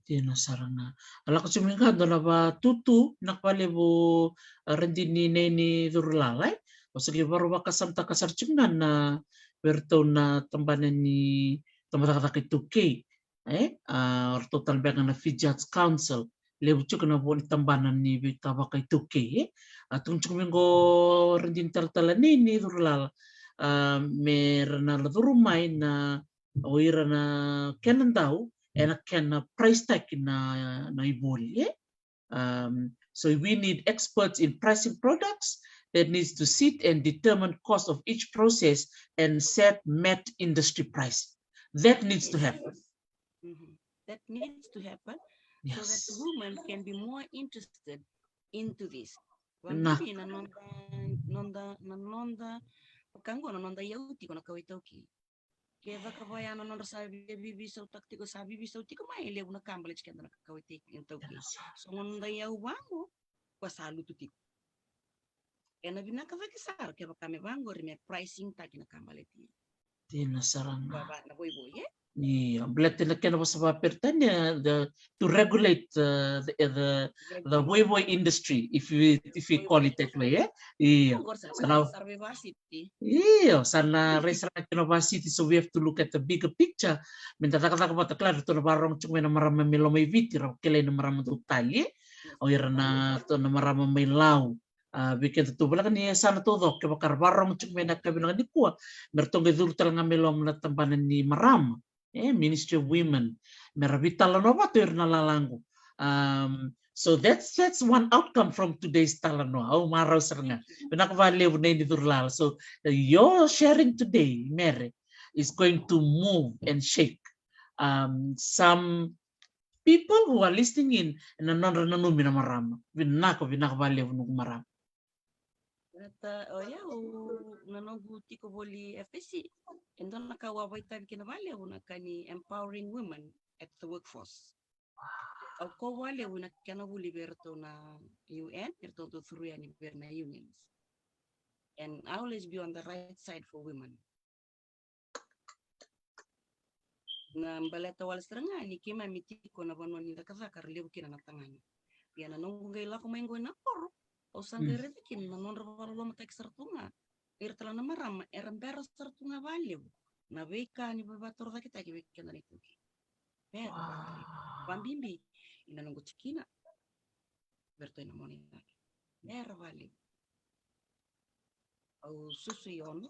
Tino sarana. Ala ko suminga do na ba tutu nakpale bo rendini neni durlalai. O sige baru bakasam takasarcungan na berto na tambanan ni tambatak ituke. Or total bang na Fijats Council. Lebu cuk na bo tambanan ni tabaka ituke. Atung cumingo rendin taltala nini durlal. Merana durumay na oira na kenan daw and can price tag na ibuli. So we need experts in pricing products that needs to sit and determine cost of each process and set met industry price. That needs to happen. That needs to happen so that Yes. women can be more interested into this. Nah. Bibi na nonda pakango na nonda yauti kona kawitoki. Keva kavaya na nonda sabi bibi sa taktiko sabi bibi sa tiko mai le una kambale chikenda na kawitiki intoki. So nonda yau bango kwa salu tutiko. Ena bina kava kisar keva kame bango rime pricing taki na kambale ti. Tina sarana. Baba na boy ye. Yeah, blatte na kena basa papertanya to regulate the boy industry if we call it that way. Yeah. Iya, sana restoran innovasi so we have to look at the bigger picture. Minta taka mata claro to barong cuma na marama melomay viti ra kele na marama to tali o irana to na marama may law. Bikin to bala ni sana to dok ke bakar barong cuma na kabilang ni kuwa mertong gedul talanga melom na tampanan ni marama. Ministry of Women merabitala no ba to irna lalango. So that's one outcome from today's talano. Au maraw saranga. Pinakavaliw na indurlal. So your sharing today, Mary, is going to move and shake some people who are listening in na non minamarama. Pinakavaliw nung marama. Nanongu tiko boli FPC. Endo nakawaway tayo kinawali kani empowering women at the workforce. Au ko wale una kana buli berto na UN berto to through ani berna unions. And I always be on the right side for women. Na mbaleta wal seranga ni kima mitiko na banwa ni dakasa liu kina natangani. Pia nanongu ngaila ko maingo na por. O sangere kin nanon rawalo matek sertunga. Irtala na marama erambera sertunga valeu. Na beka ni babator da kita ki kena ni tuki. Bambimbi ina nungu chikina. Berto ina moni lagi. Era valeu. Au susu yono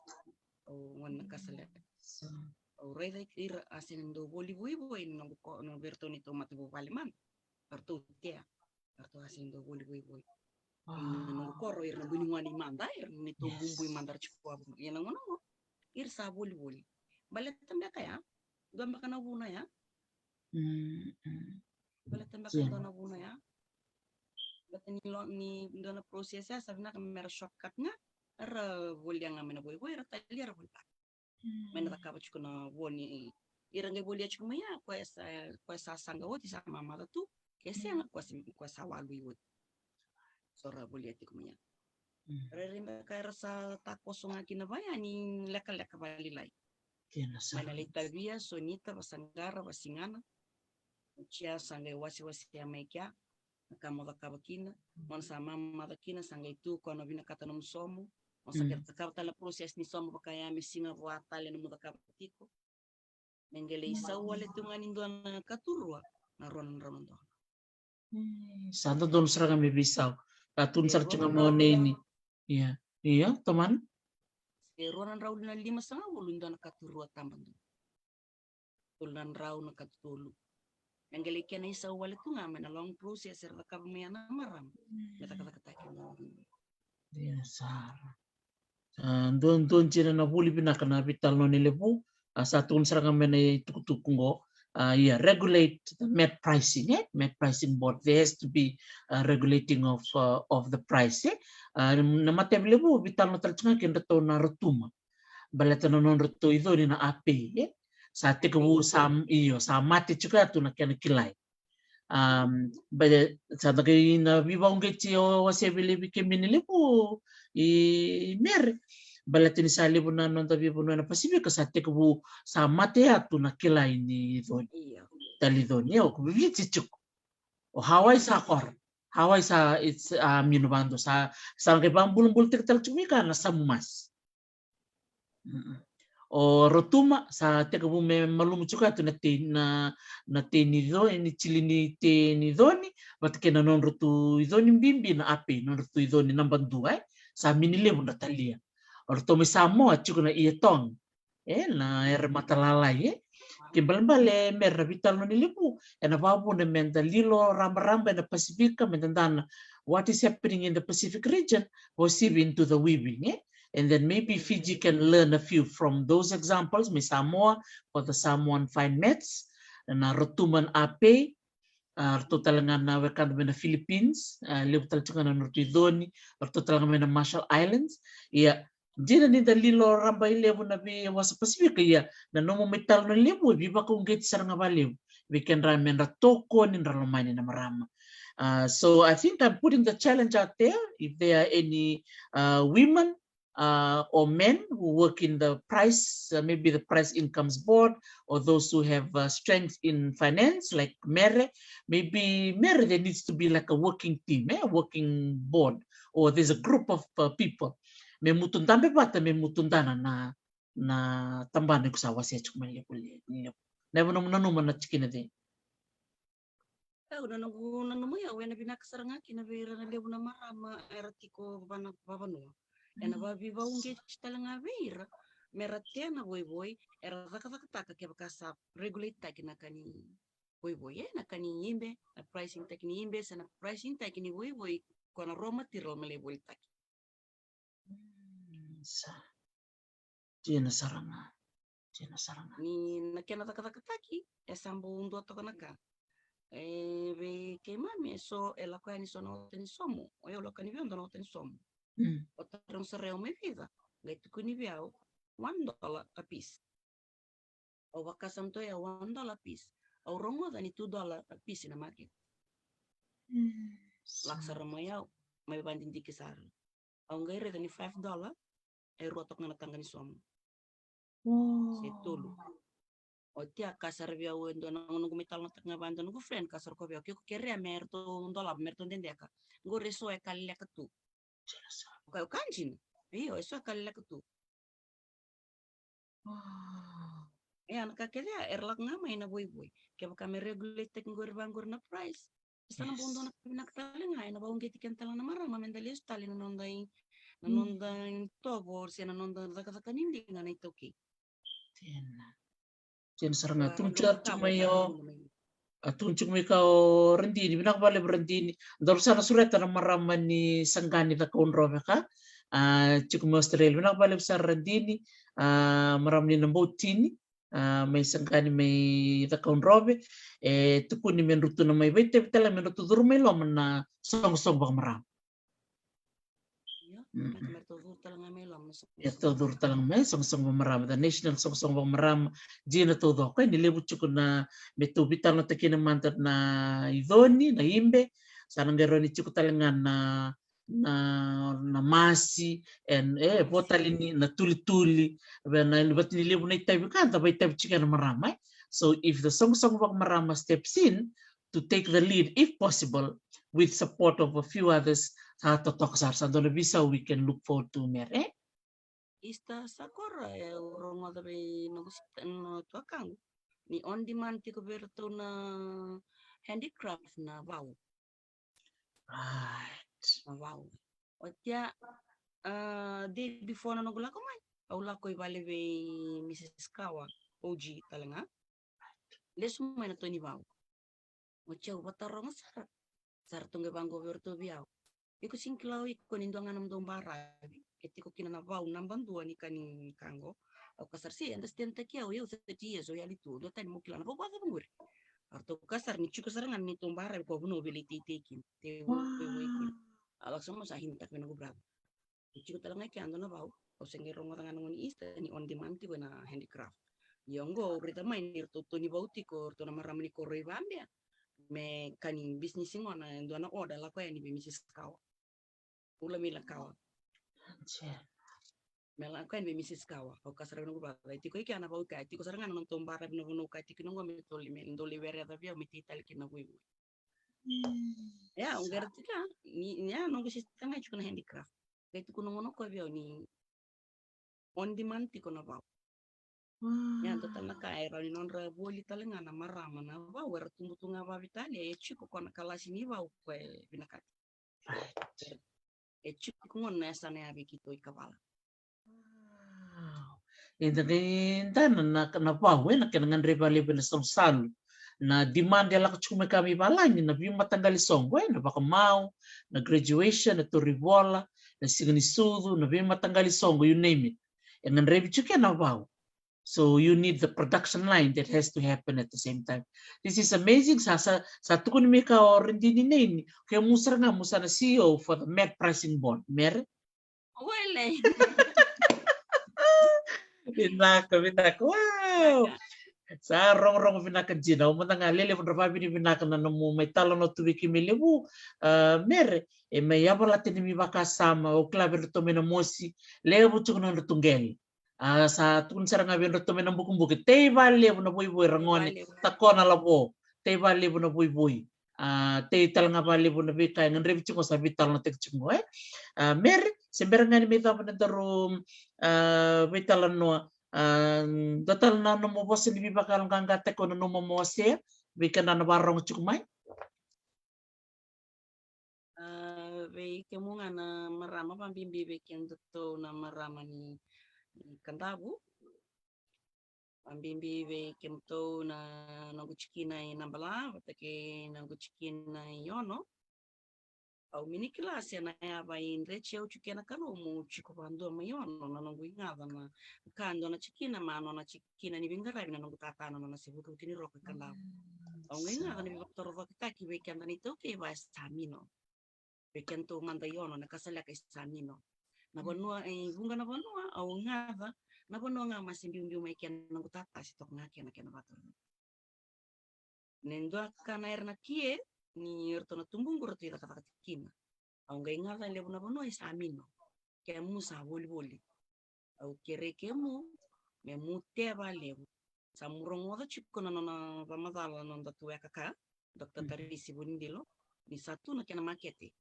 au wana kasale. Au reda ir asinendo boli buibo ina nungu ko no berto ni tomate bo valeman. Berto tia. Berto asinendo boli buibo. Nung koro ir na bunungan ni manda ir ni to bumbu mandar chukwa yan ang ano ir sa buli balet tambia kaya gamba kana buna ya balet tambia kana na buna ya bat ni dona proses ya sabna ka mer shortcut nga ar buli nga mena boy ir talir buli mena ka chukuna boni ir nga buli chukuma ya kwa sa sanga woti sa mama tu kesi nga kwa sa walu sora buliati kumanya. Rerimba kaya sa takos nga kinabaya ni leka-leka balilay. Manalita via sonita basangara basingana. Chia sangay wasi-wasi amekya. Nakamoda kabakina. Mon sa mama dakina sangay tu ko na binakata ng somo. Mon sa kakabata la proses ni somo bakaya mesinga buatale ng muda kabatiko. Mengele isa wale tungan induan katurwa na ron ramondo. Santo dom seragam bibisaw. Katun sarcunga mo neni. Iya, teman. Ruanan raw na 5,5 ulunda nakaturwa tamban. Tulan raw nakatulu. Nanggalikan na isa wala ito nga, may na long process, er nakabamaya na maram. Natakatakakin na. Yes, doon sila na huli pinakanabital no nilepo. Sa tuon sarang may na tukutukungo. regulate the mat pricing. Mat pricing board. There has to be regulating of the price. Nama table bu bital no talcunga kin reto na rotuma. Baleta no non reto ido ni na ape. Sa te bu sam iyo sa mate juga tu na kian kilai. But sa tagay na bibang getsi o wasebili bikimini bu I mer. Baleta ni sali bu na non tabi bu na Pasifika sa te bu sa mate atu na kilai ni ido. Talidoni o kubili cicuk. O Hawaii sa kor. Hawaii sa it's minubando sa ke bambul tek tal cumika na samumas. O rotuma sa te bu me malum cuka tu na te ni do ni cilini te ni doni bat ke na non rotu idoni bimbi na api non rotu idoni namban dua sa minile mo na talia. O rotu me samo cuka na ietong. Na matalala Kimbalambale merra vital no nilipu and ababu na menda lilo ramba na Pacifica mendana what is happening in the Pacific region was into the weaving. And then maybe Fiji can learn a few from those examples. Mi Samoa for the Samoan fine mats and rotuman ape totalangan na wekan na Philippines libutal chunga na Nortidoni or totalangan na Marshall Islands. Jina ni dalilo rambay levo na bi was Pacific ya na no metal no levo biba kung get sarang baliw we can ramen ratoko nin ralomani na marama. So I think I'm putting the challenge out there if there are any women or men who work in the price maybe the price incomes board or those who have strength in finance like Mere, maybe Mere there needs to be like a working team, a working board or there's a group of people memutun tambe bata memutun dana na tambane kusawa siya cuma liya kuliah. Never know na chikin de. Nanu ya wena bina kasaranga kina bira na lebu na marama eratiko bana babanu. Ena babi baunge chitalanga bira meratia na boy era taka ke bakasa regulate takina kani boy na kani imbe na pricing takini imbe sana pricing takini boy kona raw material malebol taki. Jina saranga. Ni nakena taka-taki sambo undo to kanaka. Be kemami so ela kwa ni sono teni somo. O yo lokani viondo no teni somo. O taron sareo me vida. Gaitu kuni viao $1 a piece. O wakasam to ya $1 a piece. O rongo dani $2 a piece na market. Laksara mayao may banding di kisar. O ngaire dani $5 rotok na natangani somo. Setulu. O tia kasar via wendo na nungu metal na tanga banda nungu friend kasar ko via kiko kere merto $1 merto dendeka. Ngo reso e kalile katu. Ko kanjin. Iyo eso e kalile katu. Anak kakeknya erlak ngamai na boy. Kaya kami regulate ngor bangor na price. Sana bondo na pinak talinga na baung getikan talang na marama mendalius talin nanonday tobor siya nanonday zaka nindi nga na itoki. Tiyan saranga tuncar cumayo tuncuk may kao rendini binak bale berendini dor sana sureta na marama ni sanggani da kaun robe ka cukup Australia binak bale besar rendini maram ni nambotini may sanggani may da kaun robe tukuni men rutu na may bete betala men rutu durmay lo man song bang maram. Ito dur talang me song maram the national song maram jina to do ko nilebut ko na metu bital na takina mantat na idoni na imbe sana ngero ni cukup talangan na masi and botalini na tuli na libat nilebu na itabi kan tabay itabi chika na maram. So if the song maram steps in to take the lead if possible with support of a few others sa totok sa doon bisa we can look forward to mere. Ista sakora orang ada be no tuakang ni on demand tiko berto na handicraft na wow. Right. Wow. O tia day before na nagula ko man. Aula ko ibale be Mrs. Kawa OG talanga. Lesu may na to ni wow. O tia watarong sar tungge banggo berto biao. Iko singkilaw iko ninduangan nam dombara. Iti ko kinanavaw nambandua ni kani kango. Au kasar si andas tenta kia au eu setia so yali tu do tan mukilan apa apa nguri. Arto kasar ni cukup sarangan ni tumbara ko buno beli titekin. Te wekin. Alak sama sa hintak na gubra. Cukup talanga ki ando na bau. Au sengero ngorang anu ni ista ni on demand ti na handicraft. Yongo rita main ni to ni bauti ko to na maramani ko revambia. Me kani business ngona ndo na oda la ko ni be misis kawa. Ula mila kawa. Mela kan be misis kawa au kasar no ba ti ko iki ana bau ka ti ko sarangan non tombara no no ka ti no me toli me ndoli vere da via mi ti tal ki na bui. Ya ungar ti ka ni ya no ko sistema chu na handicraft. Kai ti kuno no ko via ni on demand ti ko na bau. Ya total na ka era ni non ra boli talenga na marama na ba wer tumbu tunga ba vitali e chi ko na kala sini ba ko binakat. E chi ko na sana ya bikito ikabala. Inda na pawe na kenangan revali na sal na demand ala kuchume kami balani na bima tanggali songwe na baka mau na graduation na turibola na sigani sudu na bima tanggali songo you name it and revi chuke na wow. So you need the production line that has to happen at the same time. This is amazing. Satu kun meka orindini nini kaya musra nga musa na CEO for the Med Pricing Board. Mer? Well, Binaka, wow! Sa rong binaka jina, umata nga lele pun rafa bini binaka na namu may talo no tuwiki milibu, mere, e may yaba latin mi baka sama, o klabe rito may namosi, leo buchuk na natungel. Sa tukun sarang abin rito may nambukumbuki, te vale na buy rangoni, tako na labo, te vale na buy. Te tal nga vale na bika, ngan revi chungo sa vital na tek chungo, mere, semberang nga ni may tapa na darum, vital no, total na no mo boss ni bakal ngangate ko no mo mose bika na nabarong chukumay Ve kemunga na marama pambimbi ve kendo na marama ni kandabu pambimbi ve kento na nanguchikina nambala watake nanguchikina yono au mini klase na aba indre cheo chukena kano mu chiko bando mayono na nangu ingada na kando na chikina mano na chikina ni bingara na nangu tata na sibutu tini roke kala au ingada ni baktor vakita ki weekend ni to ke va stamino weekend to manda yono na kasala ka stamino na bonua bunga na bonua au ingada na bonua nga masimbi mai ken nangu tata sitok ngake na kena bator nendo kana erna kie ni ertona tumbung kurti ta kata kina au ngai ngala le bona bono is amino ke mu sa boli au kere ke mu me mu te vale sa murongo da chiko na pamadala non da tuya kaka dokter tarisi bunindilo ni satu na kena makete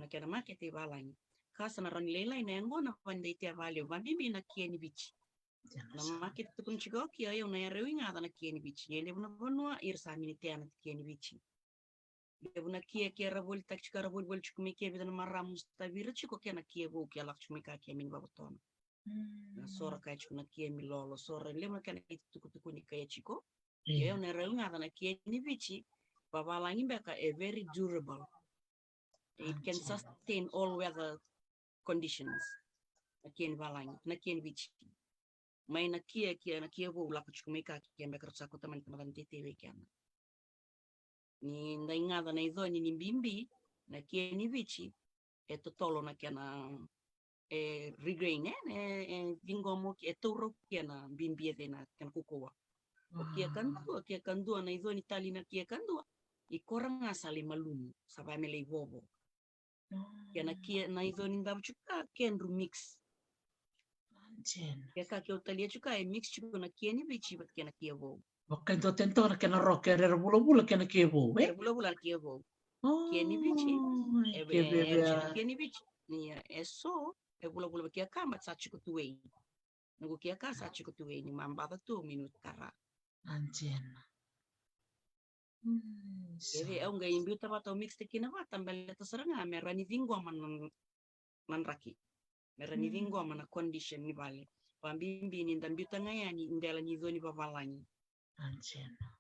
na kena makete balani kasa na ran lela ina ngona pande te vale bibi na kieni bichi na makete tukun chigo ki ayo na rewinga na kieni bichi ele bona bono irsa mini te na kieni bichi Devuna kia rabol tak chika rabol bol chukumi kia bidan maramus tabira chiko kia na kia bo kia lak chukumi ka kia min babaton. Na sora ka chukuna kia mi lolo sora lema kana tuku ni kaya chiko. Kia na raunga na kia ni bichi babalangi beka a very durable. It can sustain all weather conditions. Na kia ni balangi na kia ni bichi. Mai na kia na kia bo lak chukumi ka kia beka rusako taman kamalan tetewe kia na. Ni ndaingada na idhoni ni mbimbi na kia ni bichi e totolo na kia na regrain vingomo ki e touro kia na mbimbi e na kia kukoa o kia kandua na idhoni tali na kia kandua I korang asali malumu sabai mele bobo kia na idhoni ndabu chuka kia nru mix kia ka kia utalia chuka e mix chuka na kia ni bichi bat kia na kia bobo okay to tento na kena roke re bula kena kebo bula kebo kia ni bichi kia ni bichi ni eso e bula kia kama sa chuku tuwe nugu kia ka sa chuku tuwe ni mambada tu minut kara anjena Jadi au ngai imbiu tapa tau mix te kina wa tambale to seranga merani vingo man raki merani vingo mana condition ni vale pambimbi ni ndambiu tangaya ni ndela ni zoni babalani anjena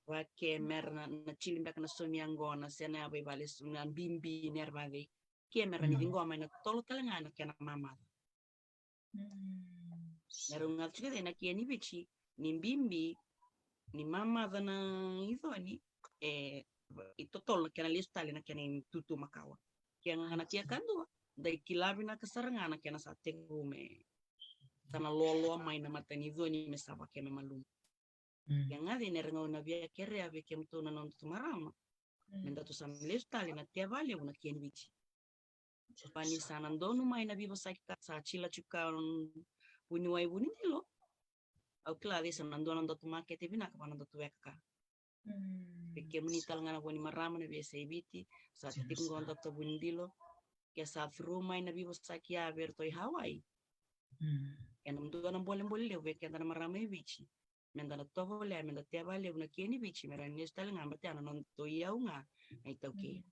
wake merna na chilimba kana somi angona sena abai vale suna bimbi nervade kia merani vingo mana tolo talanga na kana mama Narung ngat juga na kiani bichi ni bimbi ni mama dana itu ani itu tol kena listali na kena tutu makawa. Kian anak kia kandu dai kilabi na kasaranga anak kena sate gume. Tana lolo mai na matani itu ni mesaba kena malum. Yang ngadi nerengo na via kere ave kem tu na non tu marama. Menda tu sam listali na tia vale una kiani bichi. Pani sana ndonu mai na biba sa chila chuka bunyi wai bunyi lo. Au kila desa nanduan ando tu market bina ka panando tu weka. Peke menital ngana boni marama na biasa ibiti sa tinggo ando tu bundilo ke sa rumah na bibo sa kia bertoi Hawaii. En nanduan boleh le weka na marama ibichi. Menda na toho le menda tia vale una kieni bichi mera ni stal ngamba tia non to ia unga. Ai tau ke.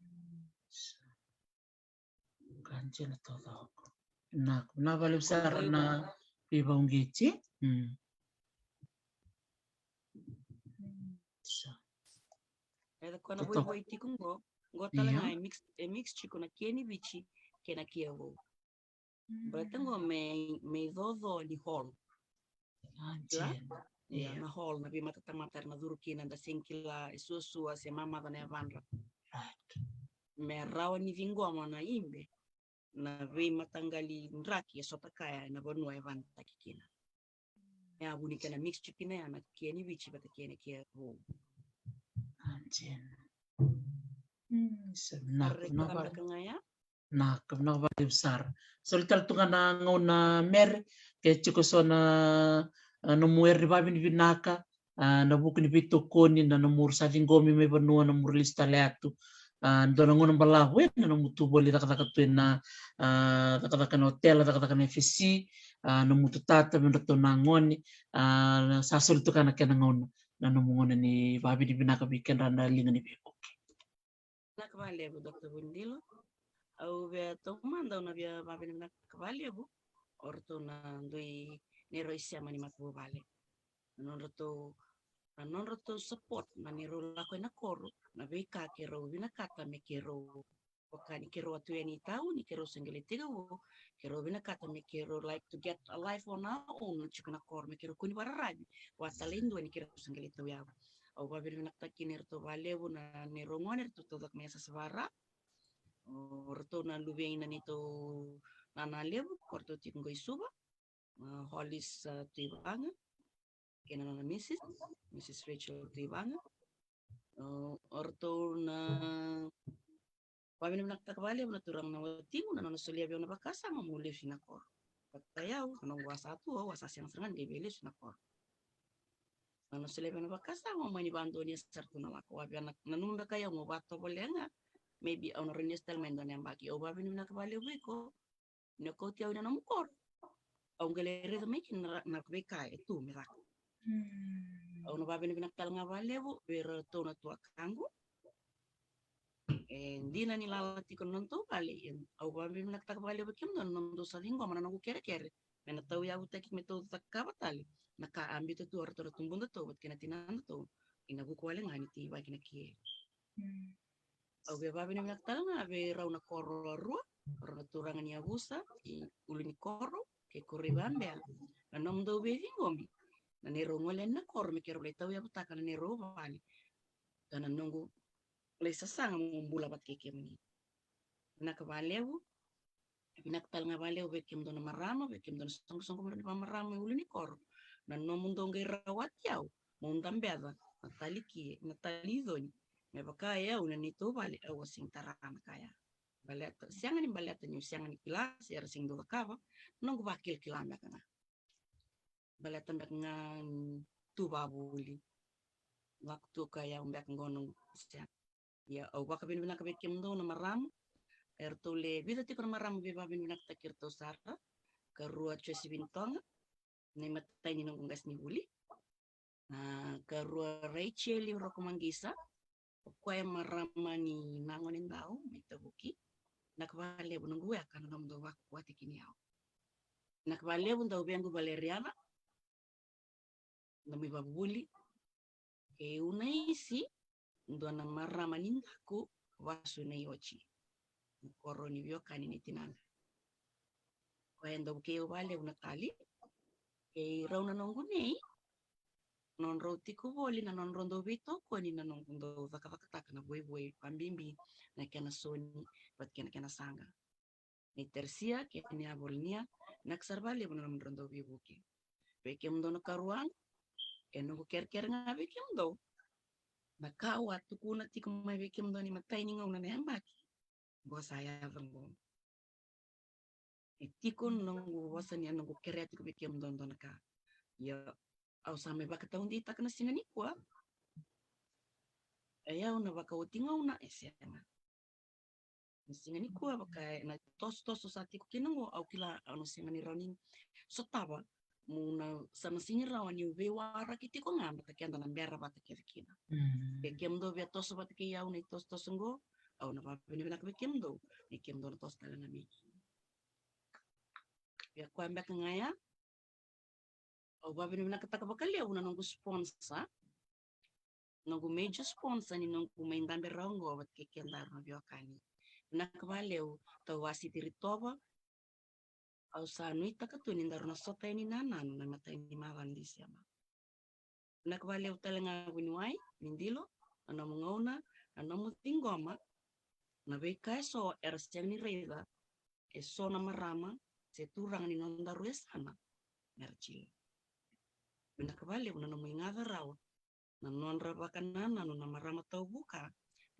Kanche na todo. Na vale usar na piba ungichi. Eda kona boy tikungo gotala nga mix chico na kieni bichi kena kievo. Bertengo me dodo ni hall. Ya na hall na bima tatamatar na durukina da sinkila isusu ase mama da nevandra. Me rawa ni vingoma na imbe na bima tangali nraki sota kaya na bonua evanta kikina. Ya bunika na mix chikina ya na kieni bichi bata kieni kievo. Na kena vale besar. Solital tunga na ngona mer ke chiko sona no muer di babin vinaka na buku ni bito koni na nomor sa vingomi me banua nomor lista leatu. Ndo na ngona balawe na mutu boli takataka tuena takataka na hotel takataka na FC no mutu tata mendoto na ngoni sa solitu kana kena ngona na ngona ni babin vinaka bikin randa linga ni beko. Na kavale bu Dr. Bundilo au be to manda una via babin na kavale bu orto na ndui nero isiama ni matbu vale non roto support na nero la ko na koru na be ka kero vina kata me kero okani kero atu ni tau ni kero singeli tiga wo kero vina kata me kero like to get a life on our own chukuna kor me kero kuni bararabi watalindo ni kero singeli tu ya au babin vina takiner to vale bu na nero ngoner to todak mesa svara orto na lubeina nito nana lebu korto tingo isuba Hollis Tuivanga kena nana Mrs. Rachel Tuivanga orto na pamina naktakabali na turang na watingo na nasulia biyo na bakasa mamuli sinakor patayaw anong wasatu wasas yang serangan dibeli sinakor na nasulia biyo na bakasa mamani bando niya sarto na lako wabi anak nanunda kaya mo bato boleh nga maybe on renestal mendo yang bagi o babi na nakabali ko nako tiyaw na namukor ang galeri da makin nakbeka itu mirak. Ang nababi na binaktal nga bale bu pero to na tuwa kango. Hindi na nilalati ko nung to bali. Ang babi na binaktal bale bu kim doon nung doon sa linggo mana nung kere-kere. May nataw ya bu tekik mito takabatali. Nakaambi to or to tumbon to but kinatinan to. Inabukwale nga ni tiba kinaki. Ang babi na binaktal nga be raw na koro ruwa. Raw na turangan ni abusa uli ni koro. Ke koribambea na nomdo be vingomi na nero ngole na kor me kero letau ya butaka na nero vale kana nongo le sasanga mumbula bat keke mni na kavaleu binaktal nga valeu be kem dona marama be kem dona song mo na marama uli ni kor na nomundo ngerawat yau mundam beda na taliki na talidoni me bakaya una nito vale awasing tarana kaya baleta siangan ni baleta ni siangan ni kilas ya sing do kava nong bakil kilama kana baleta mbak ngan tu babuli waktu kaya mbak ngonong ya au bakabin bina kabek kimdo na maram ertole bida ti kon maram be babin bina takir to sara karua chesi bintong ni matay ni nong gas ni buli karua Rachel rokomangisa kwa marama ni nangonin daw mitabuki nakvale bu nunggu akan nomdo wati kini yao nakvale bu ndau bengu valeriana nami babuli ke unaisi ndo na marama nindaku wasu na yochi koroni vyo kanini tinanga kwa ndo ke vale unatali E rauna nongunei, non roti voli na non rondo vito ko ni na nongundo vakavakataka na boi pambimbi na kena soni bat kena sanga. Ni tersia kena abolnia na ksarbali na rondo vibuki. Bekem do na karuang eno ker nga bekem do. Makawa tukuna tiku mai bekem do ni matai ni ngona ne hambaki. Bo saya vango. Itiko nongu wasani nongu kereti bekem do ka. Ya au sampai baka tahun di tak na sinani kwa. Aya una baka utinga una esema. Sinani kwa baka na tos sosati ko kinango au kila anu sinani ranin sotaba muna sana sinyi rawani wewara kiti ko ngamba takianda na mbera bata kina. Kemdo via tos bata ke ya una tos ngo au na baka ni bina kemdo ni kemdo na tos tala na miki. Ya kwa mbaka ngaya au babi ni nakataka bakali una nongo sponsor nongo major sponsor ni nongo main dambe rongo bat kekendar no biokani nakbaleu tawasi tiritoba au sanui takatu ni ndar na sota ni nanan na mata ni mawan di siama nakbaleu talenga winuai mindilo ana mungona ana mutingoma na beka so ersem ni reda eso na marama se turang ni nondaru esana merci. Nakabali una no ingada raw na non rabakan na no marama tau buka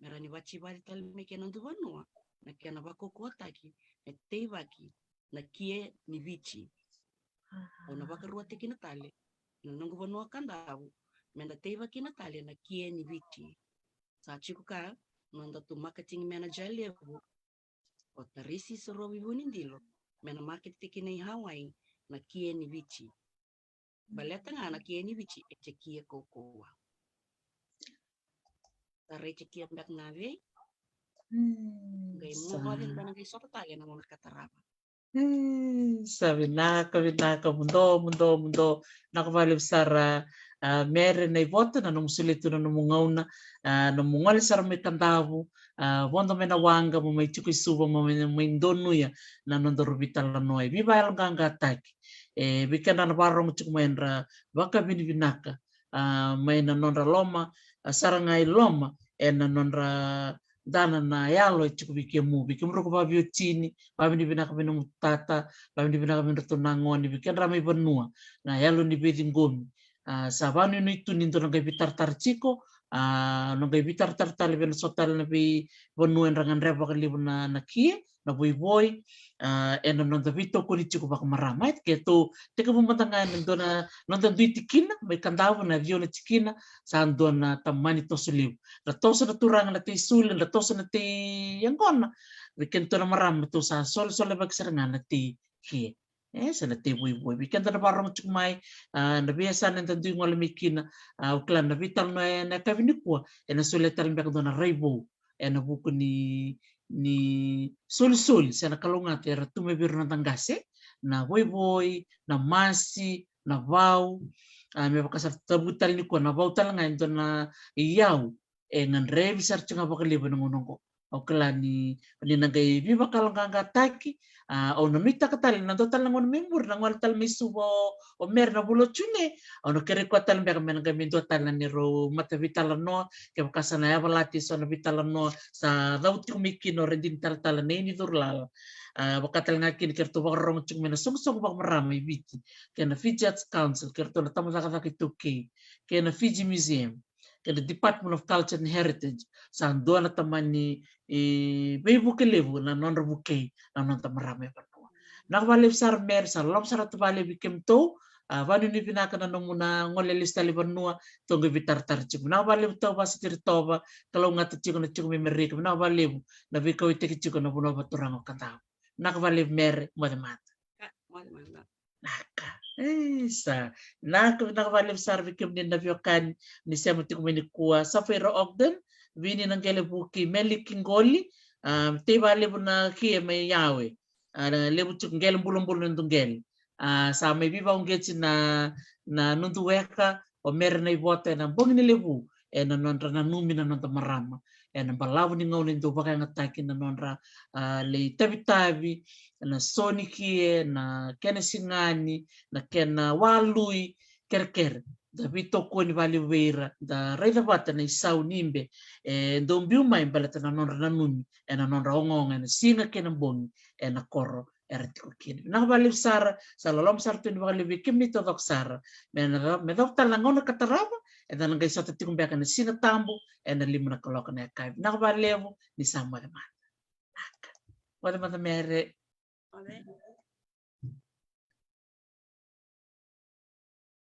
merani bachi bali tal meke no duvanua na kena bako kota ki e tevaki na kie ni vici ona baka rua teki natale na nongo vanua kandavu menda tevaki natale na kie ni vici sa chikuka nonda tu marketing manager levu o tarisi sorobi bunindilo mena market teki nei Hawaii na kie ni vici baleta nga na kie ni vici e kie kokoa tare kie mbak nave gai mo din dan gai sota tale na mo kataraba sabi naka mundo nakavali sara mere na voto na numusulitu na numungauna na mungole sara me kandavu vondo mena wanga mo mai chuku suba mo mai ndonuya na nondorubita la noe viva alganga ataki bikana na barong chuku maindra baka binaka mai na nondra loma sarangai loma na nondra dana na yalo chuku bikemu ko babio chini babi ni binaka binu tata babi ni binaka binu tunangoni bikendra mai benua na yalo ni bedingomi savanu ni tu ninto ngai bitar tarchiko ngai bitar tartali ben sotal na bi benua rangan reba kali na kie na boy ena nonda vito ko ni chuku bak maramait ke to teka bumatanga nondona nonda duiti kina mai kandavu na viola chikina sandona tamani tosuliu na tosa na turang na te sul na tosa na te yangona bikin to na maram to sa sol bak serangan na te kie sa na te boy bikin to na barong chukmai na biasa na tandu ngol mikina uklan na vital na kavinikwa ena suletar mbak dona raibo ena buku ni sul sana kalunga te ratu me biru na tanggase na boy na masi na vau me bakasar tabutal ni ko na vau tal nga ito na iyaw ngan re bisar chunga bakali banongonongo o klani ni nagay viva kalanga taki o na mita katali na total ngon member na ngwal tal misubo o mer na bulo chune o no kere ko tal mbek men gamin total na niro mata vital no ke bakasana ya balati so na vital no sa daut kumiki no rendin tal tal ne ni durlal bakatal ngakin kerto bakarong chung mena sung bak maramay biti kena Fiji Arts Council kerto na tamo sa kituki kena Fiji Museum kena Department of Culture and Heritage sa doa na taman ni bebu kelebu na non rebuke na non tamarame panua nakbalib sar mer sa lom sar tbale bikem to vanu ni pinaka na muna ngole lista libanua tongo bitar tarchik na balib to basitir toba kalau ngata chiko na chiko merik na balib na bikaw iteki chiko na buno baturang kanta nakbalib mer modemat naka sa nakbalib sar bikem ni navyokan ni semutik menikua Safira Ogden vini nang kele buki Meli Kingoli tiba lebu na kie may yawe lebu chuk ngel bulong nundungel sa may biba ungget na nunduweka o mer na ibote na bong ni lebu na nonra na numi na nonta marama na balavu ni ngau ni tupa kaya ngataki na nonra le tabi na soniki na kena singani na kena walui ker da vito ko ni vali vera da reida bata na isau nimbe dombiu mai balata na nonra na numi na nonra ongonga na singa kena bongi na koro ertiko kini na vali sara salolom sartu ni vali vikimi to dok sara me dok talangona katarava dan ngai sota tikum beka na sina tambo na lima na koloka na kai na vali levo ni sama de mata wala mata mere